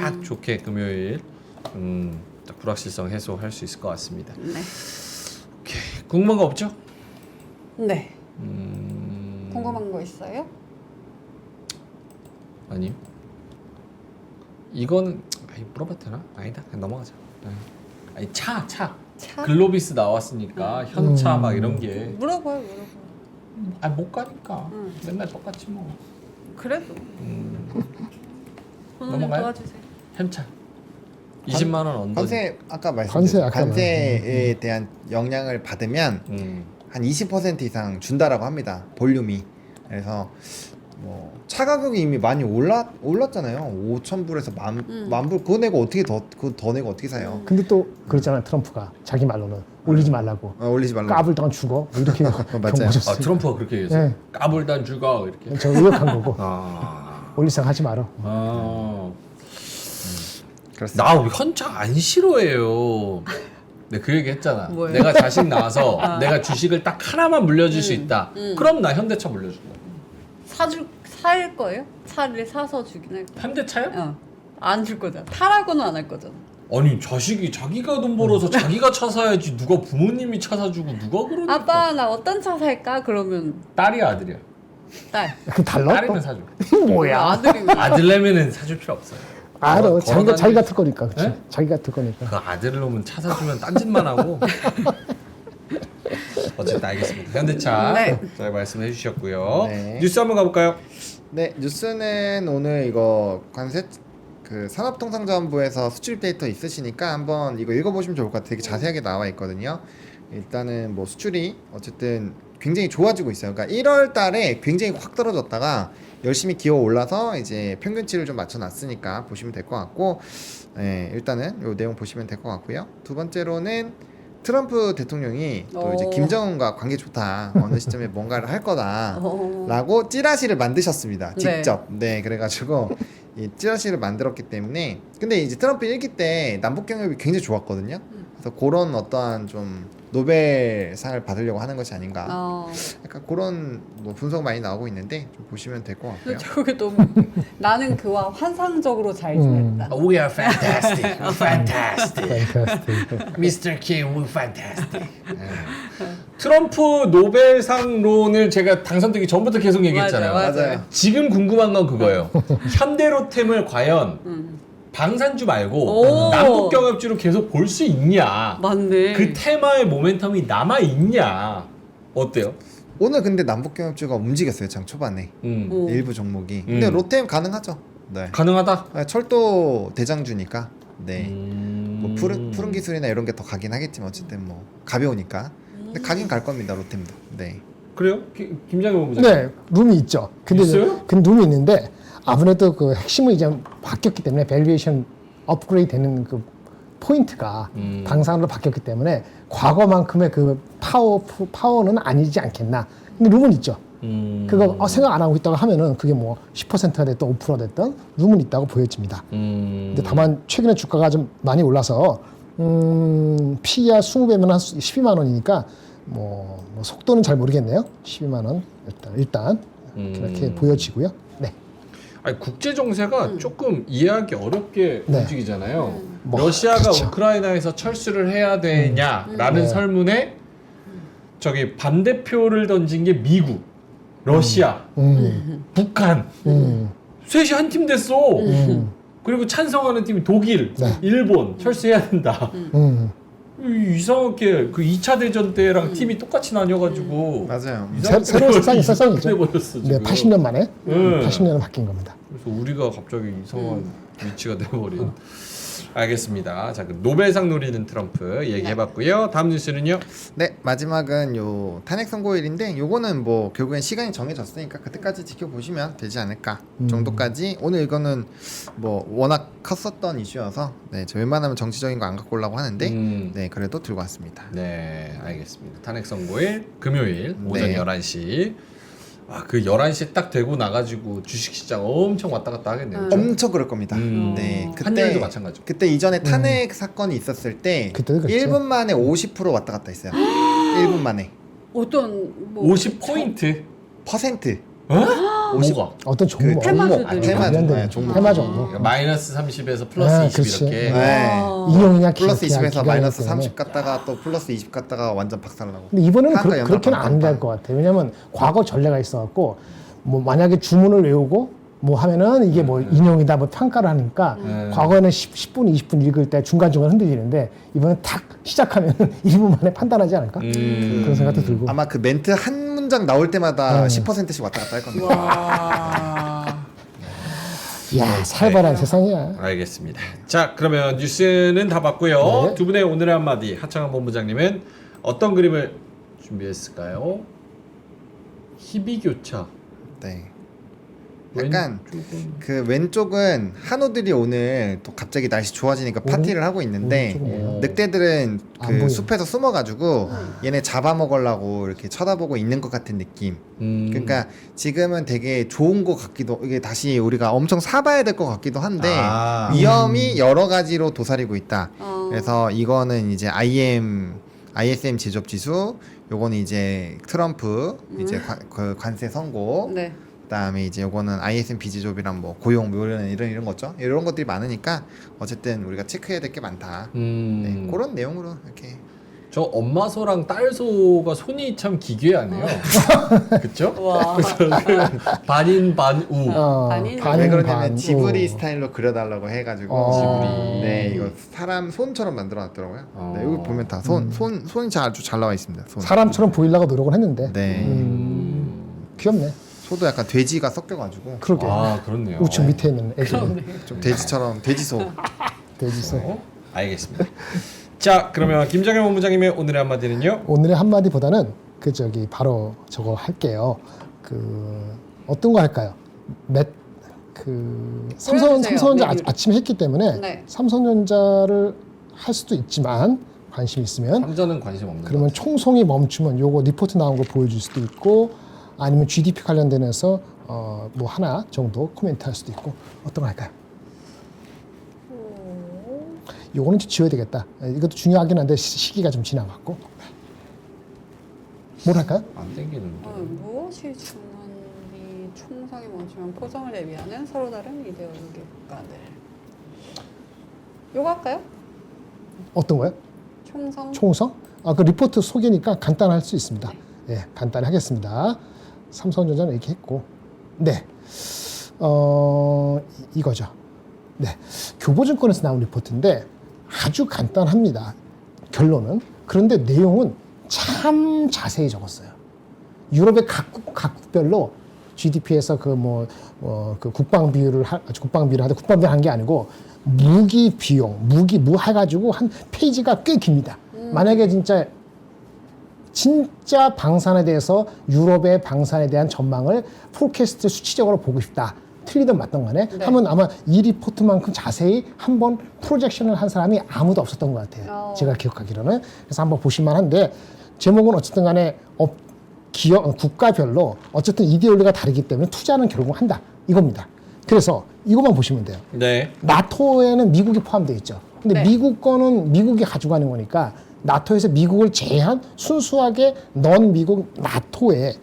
딱 좋게 금요일 딱 불확실성 해소할 수 있을 것 같습니다. 네. 오케이. 궁금한 거 없죠? 네. 궁금한 거 있어요? 아니요. 이거는 물어봐도 되나? 아니다. 그냥 넘어가자. 아니 차. 차? 글로비스 나왔으니까 현차 막 이런 게 물어봐요. 못 가니까 맨날 똑같이 뭐 그래도. 오늘 넘어가요? 도와주세요. 현차 20만 원 언더. 관세 아까 관세 말씀드린 아까 관세에 대한 영향을 받으면 한 20% 이상 준다라고 합니다. 볼륨이. 그래서 뭐 차 가격이 이미 많이 올랐잖아요. 5,000불에서 만불 그거 내고 어떻게 더 내고 어떻게 사요? 근데 또 그러잖아요. 트럼프가 자기 말로는 올리지 말라고. 올리지 말라고. 까불다가 죽어. 뭐 이렇게 맞아요. 경고하셨어요. 트럼프가 그렇게 얘기했어요. 네. 까불단 죽어 이렇게. 저 의역한 거고. 아. 올릴 생각 하지 마라. 그렇습니다. 나 현차 안 싫어해요. 내가 그 얘기 했잖아. 뭐예요? 내가 자식 낳아서 내가 주식을 딱 하나만 물려줄 수 있다. 그럼 나 현대차 물려준다. 살 거예요? 차를 사서 주긴 할 거예요. 현대차요? 안 줄 거잖아. 타라고는 안 할 거잖아. 아니 자식이 자기가 돈 벌어서 자기가 차 사야지 누가 부모님이 차 사주고 누가 그러니까. 아빠 나 어떤 차 살까? 그러면 딸이야 아들이야? 딸. 그 달라? 딸이면 사줘. 뭐야? 아들이면 아들내면은 사줄 필요 없어요. 알아. 걸어다니는- 자기 같을 거니까. 그치? 네? 자기 같을 거니까. 그 아들을 놓으면 차 사주면 딴짓만 하고. 어쨌든 알겠습니다. 현대차 네. 잘 말씀해 주셨고요. 네. 뉴스 한번 가볼까요? 네, 뉴스는 오늘 이거 관세 그 산업통상자원부에서 수출 데이터 있으시니까 한번 이거 읽어보시면 좋을 것 같아요. 되게 자세하게 나와 있거든요. 일단은 뭐 수출이 어쨌든 굉장히 좋아지고 있어요. 그러니까 1월 달에 굉장히 확 떨어졌다가 열심히 기어 올라서 이제 평균치를 좀 맞춰놨으니까 보시면 될 것 같고, 네, 일단은 요 내용 보시면 될 것 같고요. 두 번째로는 트럼프 대통령이 또 이제 오. 김정은과 관계 좋다, 어느 시점에 뭔가를 할 거다. 어. 라고 찌라시를 만드셨습니다. 네. 직접. 네, 그래가지고 이 찌라시를 만들었기 때문에. 근데 이제 트럼프 1기 때 남북 경협이 굉장히 좋았거든요. 그래서 그런 어떠한 좀 노벨상을 받으려고 하는 것이 아닌가. 약간 그런 뭐 분석 많이 나오고 있는데 좀 보시면 될 것 같고요. 근데 저게 너무 나는 그와 환상적으로 잘 지냈다. We are fantastic, fantastic. Fantastic. Mr. King, we're fantastic. 트럼프 노벨상론을 제가 당선되기 전부터 계속 얘기했잖아요. 맞아요. 지금 궁금한 건 그거예요. 현대로템을 과연 방산주 말고 오. 남북경협주로 계속 볼 수 있냐? 맞네. 그 테마의 모멘텀이 남아 있냐? 어때요? 오늘 근데 남북경협주가 움직였어요. 장 초반에. 오. 일부 종목이. 근데 롯데는 가능하죠. 네. 가능하다. 아, 철도 대장주니까. 네. 뭐 음. 푸른 기술이나 이런 게 더 가긴 하겠지만 어쨌든 뭐 가벼우니까. 근데 가긴 갈 겁니다. 롯데도. 네. 그래요? 김장현 본부장. 네, 룸이 있죠. 근데 있어요? 그 룸이 있는데 아무래도 그 핵심은 이제 바뀌었기 때문에 밸류에이션 업그레이드 되는 그 포인트가 방산으로 바뀌었기 때문에 과거만큼의 그 파워는 아니지 않겠나. 근데 룸은 있죠. 그거 생각 안 하고 있다고 하면은 그게 뭐 10%가 됐든 5%가 됐든 룸은 있다고 보여집니다. 근데 다만 최근에 주가가 좀 많이 올라서 PER 20배면 한 12만 원이니까 뭐 속도는 잘 모르겠네요. 12만 원 일단 그렇게 보여지고요. 네. 아니 국제 정세가 조금 이해하기 어렵게 네. 움직이잖아요. 뭐, 러시아가 그렇죠. 우크라이나에서 철수를 해야 되냐라는 네. 설문에 저기 반대표를 던진 게 미국, 러시아, 북한 셋이 한 팀 됐어. 그리고 찬성하는 팀이 독일, 네. 일본 철수해야 된다. 이상하게 그 2차 대전 때랑 팀이 똑같이 나뉘어가지고 맞아요. 새로운 세상이죠. 돼버렸어 네, 지금. 80년 만에 네. 80년은 바뀐 겁니다. 그래서 우리가 갑자기 이상한 위치가 돼버린. 알겠습니다. 자, 그 노벨상 노리는 트럼프 얘기해봤고요. 다음 뉴스는요. 네, 마지막은 요 탄핵 선고일인데 요거는 뭐 결국엔 시간이 정해졌으니까 그때까지 지켜보시면 되지 않을까 정도까지. 오늘 이거는 뭐 워낙 컸었던 이슈여서 네, 저 웬만하면 정치적인 거 안 갖고 오려고 하는데 네, 그래도 들고 왔습니다. 네, 알겠습니다. 탄핵 선고일 금요일 오전 네. 11시. 아, 그 11시 딱 되고 나가지고 주식시장 엄청 왔다 갔다 하겠네요. 엄청 그럴 겁니다. 음. 네, 한일도 마찬가지고. 그때 이전에 탄핵 사건이 있었을 때 그때도 그랬죠. 1분 만에 50% 왔다 갔다 했어요. 1분 만에 어떤 뭐 50포인트. 퍼센트. 어? 50. 뭐가? 어떤 종목 그 테마주들이. 종목, 테마주, 관련된 네, 종목. 테마 종목. 그러니까 마이너스 30에서 플러스 아, 20 그렇지. 이렇게. 네. 인용이냐 플러스 20에서 마이너스 기간이기 30 갔다가 또 플러스 20 갔다가 완전 박살나고. 근데 이번에는 한가 연합 그렇게는 안 될 반반. 것 같아요. 왜냐하면 과거 전례가 있어갖고 뭐 만약에 주문을 외우고 뭐 하면은 이게 뭐 인용이다 뭐 평가를 하니까 과거에는 10분 20분 읽을 때 중간중간 흔들리는데 이번엔 탁 시작하면 1분 만에 판단하지 않을까 그런 생각도 들고. 아마 그 멘트 한 문장 나올 때마다 네. 10%씩 왔다 갔다 할 겁니다. 와. 이야 살벌한 세상이야. 알겠습니다. 자, 그러면 뉴스는 다 봤고요. 네. 두 분의 오늘의 한마디 하창한 본부장님은 어떤 그림을 준비했을까요? 희비교차. 네. 약간 왼쪽은 그 왼쪽은 한우들이 오늘 또 갑자기 날씨 좋아지니까 파티를 하고 있는데 오른쪽은 뭐야? 늑대들은 안 그 보이네. 숲에서 숨어가지고 얘네 잡아먹으려고 이렇게 쳐다보고 있는 것 같은 느낌. 그러니까 지금은 되게 좋은 것 같기도, 이게 다시 우리가 엄청 사봐야 될 것 같기도 한데 아. 위험이 여러 가지로 도사리고 있다. 어. 그래서 이거는 이제 ISM 제조업 지수, 요거는 이제 트럼프 이제 그 관세 선고, 네. 그다음에 이제 요거는 ISM 비제조업이랑 뭐 고용 뭐 이런 거죠. 이런 것들이 많으니까 어쨌든 우리가 체크해야 될 게 많다. 네, 그런 내용으로 이렇게. 저 엄마 소랑 딸 소가 손이 참 기괴하네요. 그쵸? 와. 그래서 그 반인 반우. 반인. 왜 그러냐면 반, 지브리 오. 스타일로 그려달라고 해가지고 지브리. 네, 이거 사람 손처럼 만들어놨더라고요. 어. 네, 여기 보면 다 손이 아주 잘 나와 있습니다. 손. 사람처럼 보이려고 노력을 했는데 네. 귀엽네. 소도 약간 돼지가 섞여가지고 그러게. 아 그렇네요. 우측 밑에 있는 애들. 좀 돼지처럼 돼지소. 돼지소. 알겠습니다. 자 그러면 김정현 본부장님의 오늘의 한마디는요? 오늘의 한마디보다는 그 저기 바로 저거 할게요. 그 어떤 거 할까요? 그 삼성전자 메뉴를. 아침에 했기 때문에 네. 삼성전자를 할 수도 있지만 관심 있으면 삼전은 관심 없는 그러면 총송이 멈추면 요거 리포트 나온 거 보여줄 수도 있고 아니면 GDP 관련돼서 뭐 하나 정도 코멘트 할 수도 있고 어떤 거 할까요? 요거는 좀 지워야 되겠다. 이것도 중요하긴 한데 시기가 좀 지나갔고 뭘 할까요? 안 땡기는데. 무엇이 중원이 총성이 멈추면 포정을 대비하는 서로 다른 이데올로기 국가들. 요거 할까요? 어떤 거요? 총성. 총성? 그 리포트 소개니까 간단할 수 있습니다. 예, 간단히 하겠습니다. 삼성전자는 이렇게 했고, 네, 이거죠. 네, 교보증권에서 나온 리포트인데 아주 간단합니다. 결론은. 그런데 내용은 참 자세히 적었어요. 유럽의 각국별로 GDP에서 그 국방 비율을 하는데 국방비를 한 게 아니고 무기 비용, 무 해가지고 한 페이지가 꽤 깁니다. 만약에 진짜 방산에 대해서 유럽의 방산에 대한 전망을 포캐스트 수치적으로 보고 싶다. 틀리든 맞든 간에 네. 하면 아마 이 리포트만큼 자세히 한번 프로젝션을 한 사람이 아무도 없었던 것 같아요. 제가 기억하기로는. 그래서 한번 보실만 한데 제목은 어쨌든 간에 국가별로 어쨌든 이데올로기가 다르기 때문에 투자는 결국 한다. 이겁니다. 그래서 이것만 보시면 돼요. 네. 나토에는 미국이 포함되어 있죠. 근데 네. 미국 거는 미국이 가져가는 거니까 나토에서 미국을 제외한 순수하게 넌 미국 나토에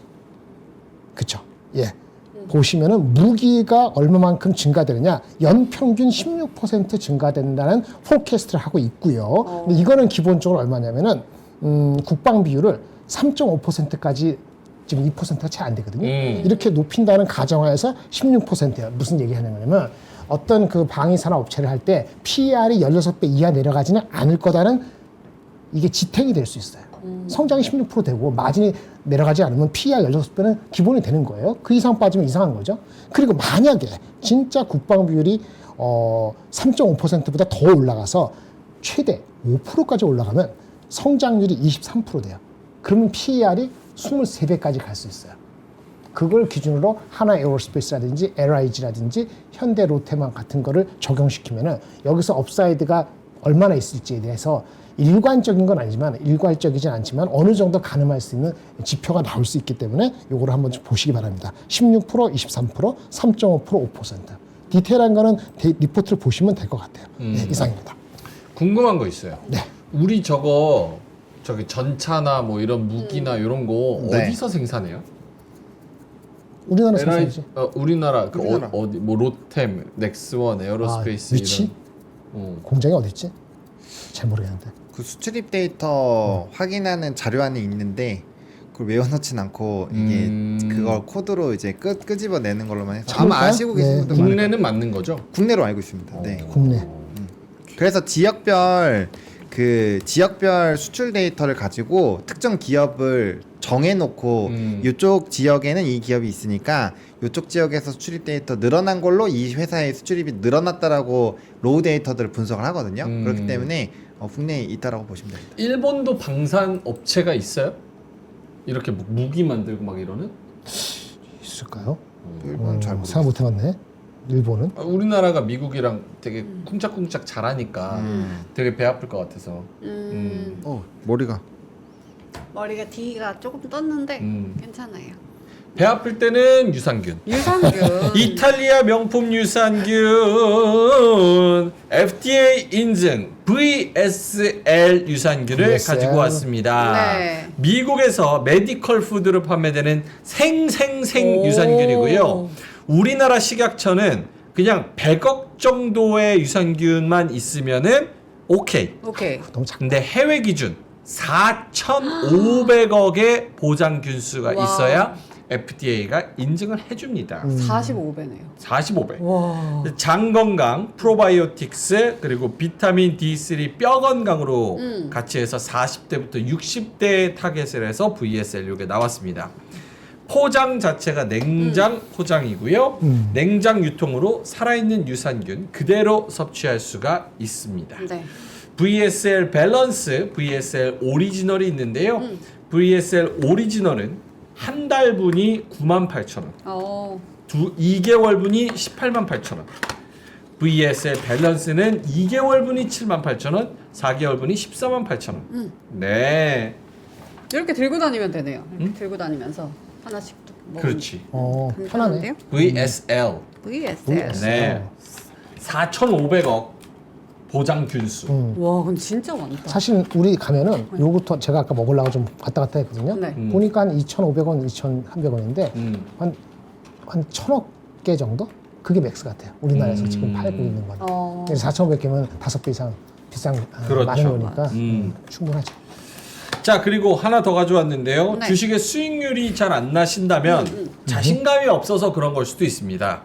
그쵸? 예. 보시면은 무기가 얼마만큼 증가되느냐 연평균 16% 증가된다는 포캐스트를 하고 있고요. 근데 이거는 기본적으로 얼마냐면은 국방 비율을 3.5%까지 지금 2%가 채 안 되거든요. 이렇게 높인다는 가정하에서 16%예요. 무슨 얘기 하냐면 어떤 그 방위 산업 업체를 할 때 PER이 16배 이하 내려가지는 않을 거다는 이게 지탱이 될 수 있어요. 성장이 16% 되고 마진이 내려가지 않으면 PER 16배는 기본이 되는 거예요. 그 이상 빠지면 이상한 거죠. 그리고 만약에 진짜 국방 비율이 3.5%보다 더 올라가서 최대 5%까지 올라가면 성장률이 23% 돼요. 그러면 PER이 23배까지 갈 수 있어요. 그걸 기준으로 하나 에어로스페이스라든지 LIG라든지 현대 로테만 같은 거를 적용시키면은 여기서 업사이드가 얼마나 있을지에 대해서 일관적인 건 아니지만 일괄적이진 않지만 어느 정도 가늠할 수 있는 지표가 나올 수 있기 때문에 요거를 한번 좀 보시기 바랍니다. 16%, 23%, 3.5%, 5%. 디테일한 거는 리포트를 보시면 될 것 같아요. 네, 이상입니다. 궁금한 거 있어요. 네. 우리 저기 전차나 뭐 이런 무기나 이런 거 네. 어디서 생산해요? 우리나라 생산이지. 우리나라 우리나라. 어디 뭐 로템, 넥스원, 에어로스페이스 위치? 이런. 공장이 어디 있지? 잘 모르겠는데. 그 수출입 데이터 확인하는 자료안이 있는데 그걸 외워놓진 않고 이게 그걸 코드로 이제 끄집어내는 걸로만 해서 아마 참을까요? 아시고 계신 네. 분들 많을 국내는 맞는 거죠? 거예요. 국내로 알고 있습니다. 네. 국내. 그래서 지역별 수출 데이터를 가지고 특정 기업을 정해놓고 이쪽 지역에는 이 기업이 있으니까 이쪽 지역에서 수출입 데이터 늘어난 걸로 이 회사의 수출입이 늘어났다라고 로우 데이터들을 분석을 하거든요. 그렇기 때문에 국내에 있다라고 보시면 됩니다. 일본도 방산 업체가 있어요? 이렇게 무기 만들고 막 이러는? 있을까요? 또 일본은 잘 모르겠어요. 생각 못해봤네. 일본은. 우리나라가 미국이랑 되게 쿵짝쿵짝 잘하니까 음. 되게 배 아플 것 같아서. 머리가 머리가 D가 조금 떴는데 음. 괜찮아요. 배 아플 때는 유산균. 유산균. 이탈리아 명품 유산균 FDA 인증 VSL 유산균을 VSL. 가지고 왔습니다. 네. 미국에서 메디컬 푸드로 판매되는 생생생 오. 유산균이고요. 우리나라 식약처는 그냥 100억 정도의 유산균만 있으면은 오케이. 오케이. 너무 작. 근데 해외 기준 4,500억의 보장 균수가 와. 있어야 FDA가 인증을 해줍니다. 45배네요. 45배. 와. 장 건강, 프로바이오틱스, 그리고 비타민 D3 뼈 건강으로 같이 해서 40대부터 60대 타겟을 해서 VSL 이게 나왔습니다. 포장 자체가 냉장 포장이고요. 냉장 유통으로 살아있는 유산균 그대로 섭취할 수가 있습니다. 네. VSL 밸런스, VSL 오리지널이 있는데요. VSL 오리지널은 한 달분이 98,000원, 어. 2개월분이 188,000원. VSL 밸런스는 2개월분이 78,000원, 4개월분이 148,000원. 네, 이렇게 들고 다니면 되네요. 이렇게 들고 다니면서 하나씩 먹으면 그렇지. 편하네. 간단한데요? VSL. VSL. 네, 4,500억 보장 균수. 와, 그건 진짜 많다. 사실 우리 가면은 요거부터 제가 아까 먹으려고 좀 왔다 갔다 했거든요. 네. 보니까 한 2,500원, 2,300원인데 음. 한 1,000억 개 정도? 그게 맥스 같아요. 우리나라에서 지금 팔고 있는 건. 어. 4,500개면 5배 이상 비싼 그렇죠. 많은 거니까 음. 충분하죠. 자, 그리고 하나 더 가져왔는데요. 네. 주식의 수익률이 잘 안 나신다면 자신감이 없어서 그런 걸 수도 있습니다.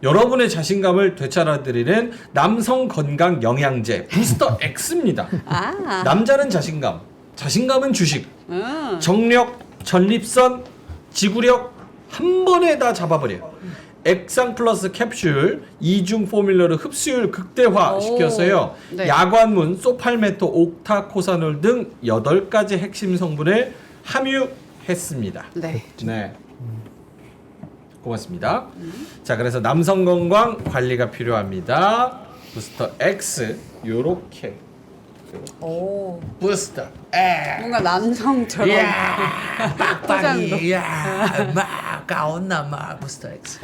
여러분의 자신감을 되찾아드리는 남성 건강 영양제 부스터 X입니다. 아. 남자는 자신감, 자신감은 주식, 음. 정력, 전립선, 지구력 한 번에 다 잡아버려요. 액상 플러스 캡슐 이중 포뮬러를 흡수율 극대화 오. 시켜서요. 네. 야관문, 소팔메토, 옥타코사놀 등 8가지 핵심 성분을 함유했습니다. 네. 네. 고맙습니다. 자, 그래서 남성 건강 관리가 필요합니다. 부스터 X 요렇게 오. 부스터 X. 뭔가 남성처럼. 포장도. 이야, 막 가온나 막 부스터 X.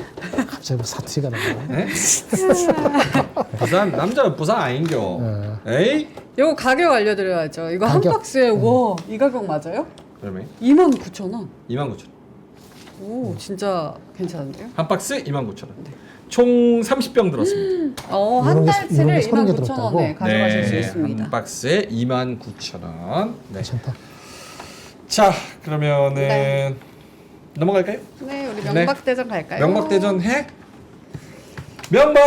갑자기 뭐 사투리가 나네. 부산 남자 부산 아닌겨. 에이? 요거 가격 알려드려야죠. 이거 한 가격. 박스에 와, 이 가격 맞아요? 그러면 29,000원. 29,000원. 오, 진짜 괜찮은데요? 한 박스 29,000원. 총 30병 들었습니다. 한 이런 게 달치를 30개 29,000원에 가져가실 수 있습니다. 한 박스에 29,000원. 네. 괜찮다. 자, 그러면은 네. 넘어갈까요? 네, 우리 명박대전 갈까요? 명박대전 해? 명박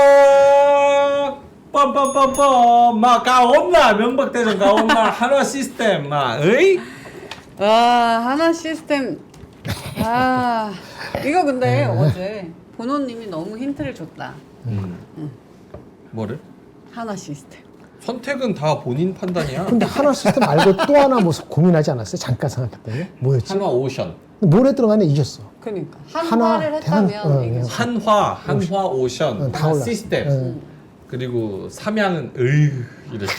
빰빰빰빰 막 가온나 명박대전 가온나 한화 시스템 막 에이? 와, 하나 시스템. 아, 이거 근데 어제 본호님이 너무 힌트를 줬다. 뭐를? 하나 시스템. 선택은 다 본인 판단이야. 근데 하나 시스템 말고 또 하나 뭐 고민하지 않았어요? 잠깐 생각했더니 뭐였지? 한화 오션, 뭐래 들어가네 이겼어. 그러니까 하나, 한화를 했다면 대한- 이게 한화 오션, 다 한화 올랐어. 시스템. 그리고 삼양은 으 이랬죠.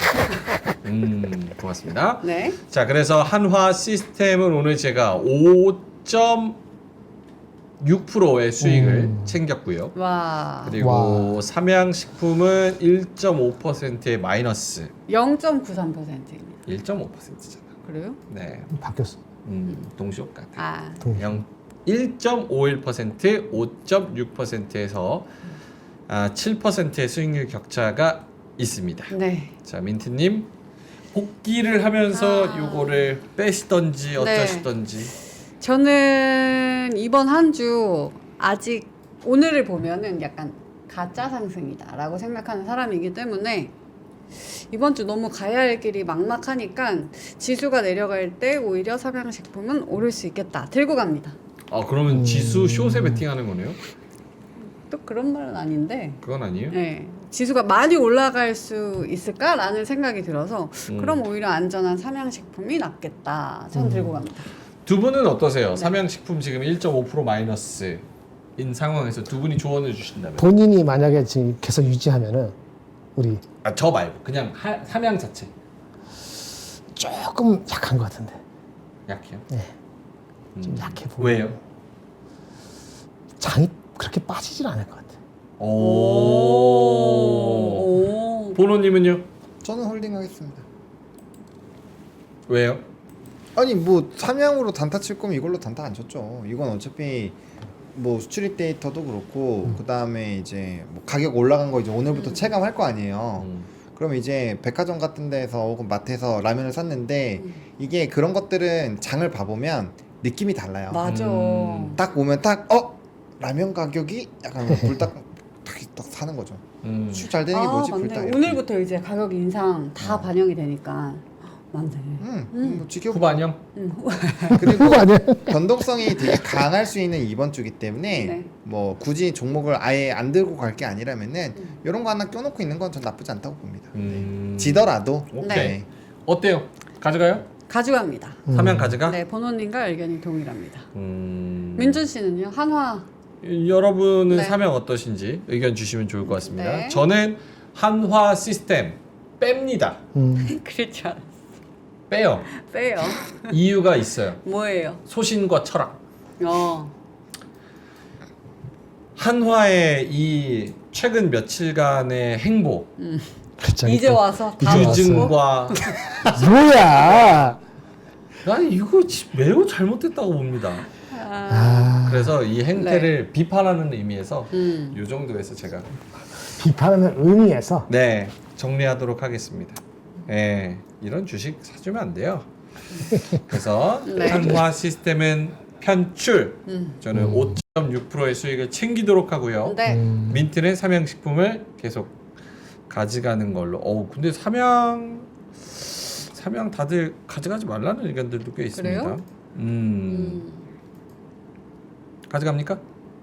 고맙습니다. 네. 자, 그래서 한화 시스템은 오늘 제가 5.6%의 수익을 챙겼고요. 와. 그리고 삼양식품은 1.5%의 마이너스. 0.93%입니다. 1.5%잖아. 그래요? 네, 바뀌었어. 동시효과 같아. 아. 1.51%, 5.6%에서 7%의 수익률 격차가 있습니다. 네. 자, 민트님 복귀를 하면서 요거를 빼시던지 어쩌시던지. 저는 이번 한 주 아직 오늘을 보면은 약간 가짜 상승이다라고 생각하는 사람이기 때문에 이번 주 너무 가야 할 길이 막막하니까 지수가 내려갈 때 오히려 삼양식품은 오를 수 있겠다. 들고 갑니다. 그러면 지수 숏에 베팅하는 거네요? 또 그런 말은 아닌데 그건 아니에요? 네, 지수가 많이 올라갈 수 있을까라는 생각이 들어서 그럼 오히려 안전한 삼양식품이 낫겠다. 전 들고 갑니다. 두 분은 어떠세요? 삼양식품 지금 1.5% 마이너스. 상황에서 두 분이 조언을 주신다면 본인이 만약에 지금 계속 유지하면은 우리 저 말고 그냥 삼양 자체 조금 약한 것 같은데. 약해요? 네. 좀 약해 보여. 왜요? 장이 그렇게 빠지질 않을 것 같아. 오. 보노님은요? 저는 홀딩하겠습니다. 왜요? 아니 뭐 삼양으로 단타 칠 거면 이걸로 단타 안 쳤죠. 이건 어차피 뭐 수출입 데이터도 그렇고 그 다음에 이제 뭐 가격 올라간 거 이제 오늘부터 체감할 거 아니에요. 그럼 이제 백화점 같은 데서 혹은 마트에서 라면을 샀는데 이게 그런 것들은 장을 봐보면 느낌이 달라요. 맞아. 딱 오면 딱 라면 가격이 약간 불딱 딱 사는 거죠. 수출 잘 되는 게 뭐지? 맞네. 불딱 이렇게. 오늘부터 이제 가격 인상 다 반영이 되니까 맞네. 뭐 지켜보. 후반형? 그리고 그거 아니야? 변동성이 되게 강할 수 있는 이번 주기 때문에 네. 뭐 굳이 종목을 아예 안 들고 갈 게 아니라면은 이런 거 하나 껴놓고 있는 건 전 나쁘지 않다고 봅니다. 지더라도 오케이. 네. 어때요? 가져가요? 가져갑니다. 삼양 가져가? 네, 번호님과 의견이 동일합니다. 음... 민준 씨는요? 한화. 여러분은 네. 삼양 어떠신지 의견 주시면 좋을 것 같습니다. 네. 저는 한화 시스템 뺍니다. 그렇지 않았어. 빼요. 빼요. 이유가 있어요. 뭐예요? 소신과 철학. 한화의 이 최근 며칠간의 행보, 이제 와서 다 먹고. 유증과 뭐야? 난 이거 매우 잘못됐다고 봅니다. 아, 그래서 이 행태를 비판하는 의미에서 이 정도에서 제가 비판하는 의미에서 네 정리하도록 하겠습니다. 예, 이런 주식 사주면 안 돼요. 그래서 네. 한화 시스템은 편출. 저는 5.6%의 수익을 챙기도록 하고요. 네. 민트는 삼양식품을 계속 가져가는 걸로. 근데 삼양 다들 가져가지 말라는 의견들도 꽤 있습니다. 그래요? 가져갑니까?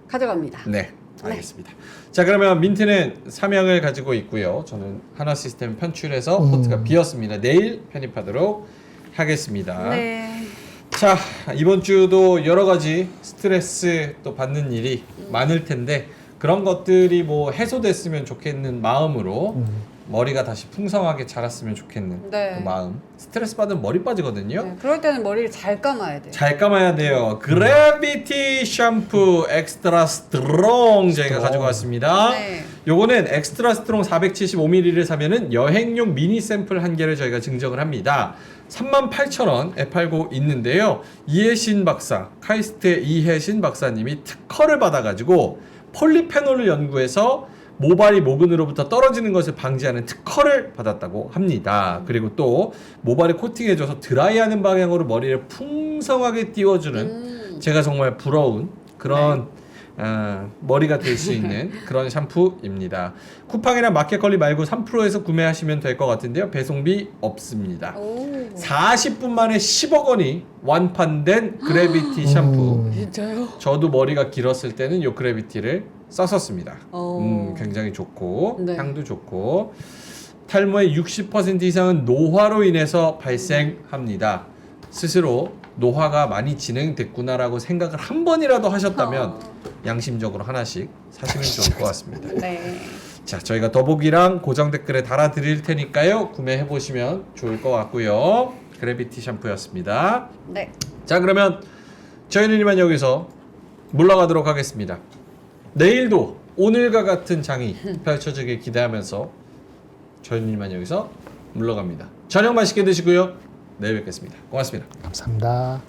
가져갑니다. 네, 알겠습니다. 자, 그러면 민트는 삼양을 가지고 있고요. 저는 하나 시스템 편출해서 포트가 비었습니다. 내일 편입하도록 하겠습니다. 네. 자, 이번 주도 여러 가지 스트레스 또 받는 일이 많을 텐데 그런 것들이 뭐 해소됐으면 좋겠는 마음으로 머리가 다시 풍성하게 자랐으면 좋겠는 네. 그 마음. 스트레스 받으면 머리 빠지거든요. 네. 그럴 때는 머리를 잘 감아야 돼요. 잘 감아야 돼요. 그래비티 샴푸 엑스트라 스트롱 저희가 가지고 왔습니다. 네. 요거는 엑스트라 스트롱 475ml를 사면은 여행용 미니 샘플 한 개를 저희가 증정을 합니다. 38,000원에 팔고 있는데요. 이혜신 박사, 카이스트의 이혜신 박사님이 특허를 받아가지고 폴리페놀을 연구해서 모발이 모근으로부터 떨어지는 것을 방지하는 특허를 받았다고 합니다. 그리고 또 모발을 코팅해줘서 드라이하는 방향으로 머리를 풍성하게 띄워주는 제가 정말 부러운 그런 머리가 될 수 있는 그런 샴푸입니다. 쿠팡이나 마켓컬리 말고 3%에서 구매하시면 될 것 같은데요. 배송비 없습니다. 오. 40분 만에 10억 원이 완판된 그래비티 샴푸. 진짜요? 저도 머리가 길었을 때는 요 그래비티를 썼었습니다. 오. 굉장히 좋고 네. 향도 좋고 탈모의 60% 이상은 노화로 인해서 발생합니다. 스스로 노화가 많이 진행됐구나라고 생각을 한 번이라도 하셨다면 양심적으로 하나씩 사시면 좋을 것 같습니다. 네. 자, 저희가 더보기랑 고정 댓글에 달아드릴 테니까요. 구매해 보시면 좋을 것 같고요. 그래비티 샴푸였습니다. 네. 자, 그러면 저희는 이만 여기서 물러가도록 하겠습니다. 내일도 오늘과 같은 장이 펼쳐지길 기대하면서 저희는 이만 여기서 물러갑니다. 저녁 맛있게 드시고요. 내일 뵙겠습니다. 고맙습니다. 감사합니다.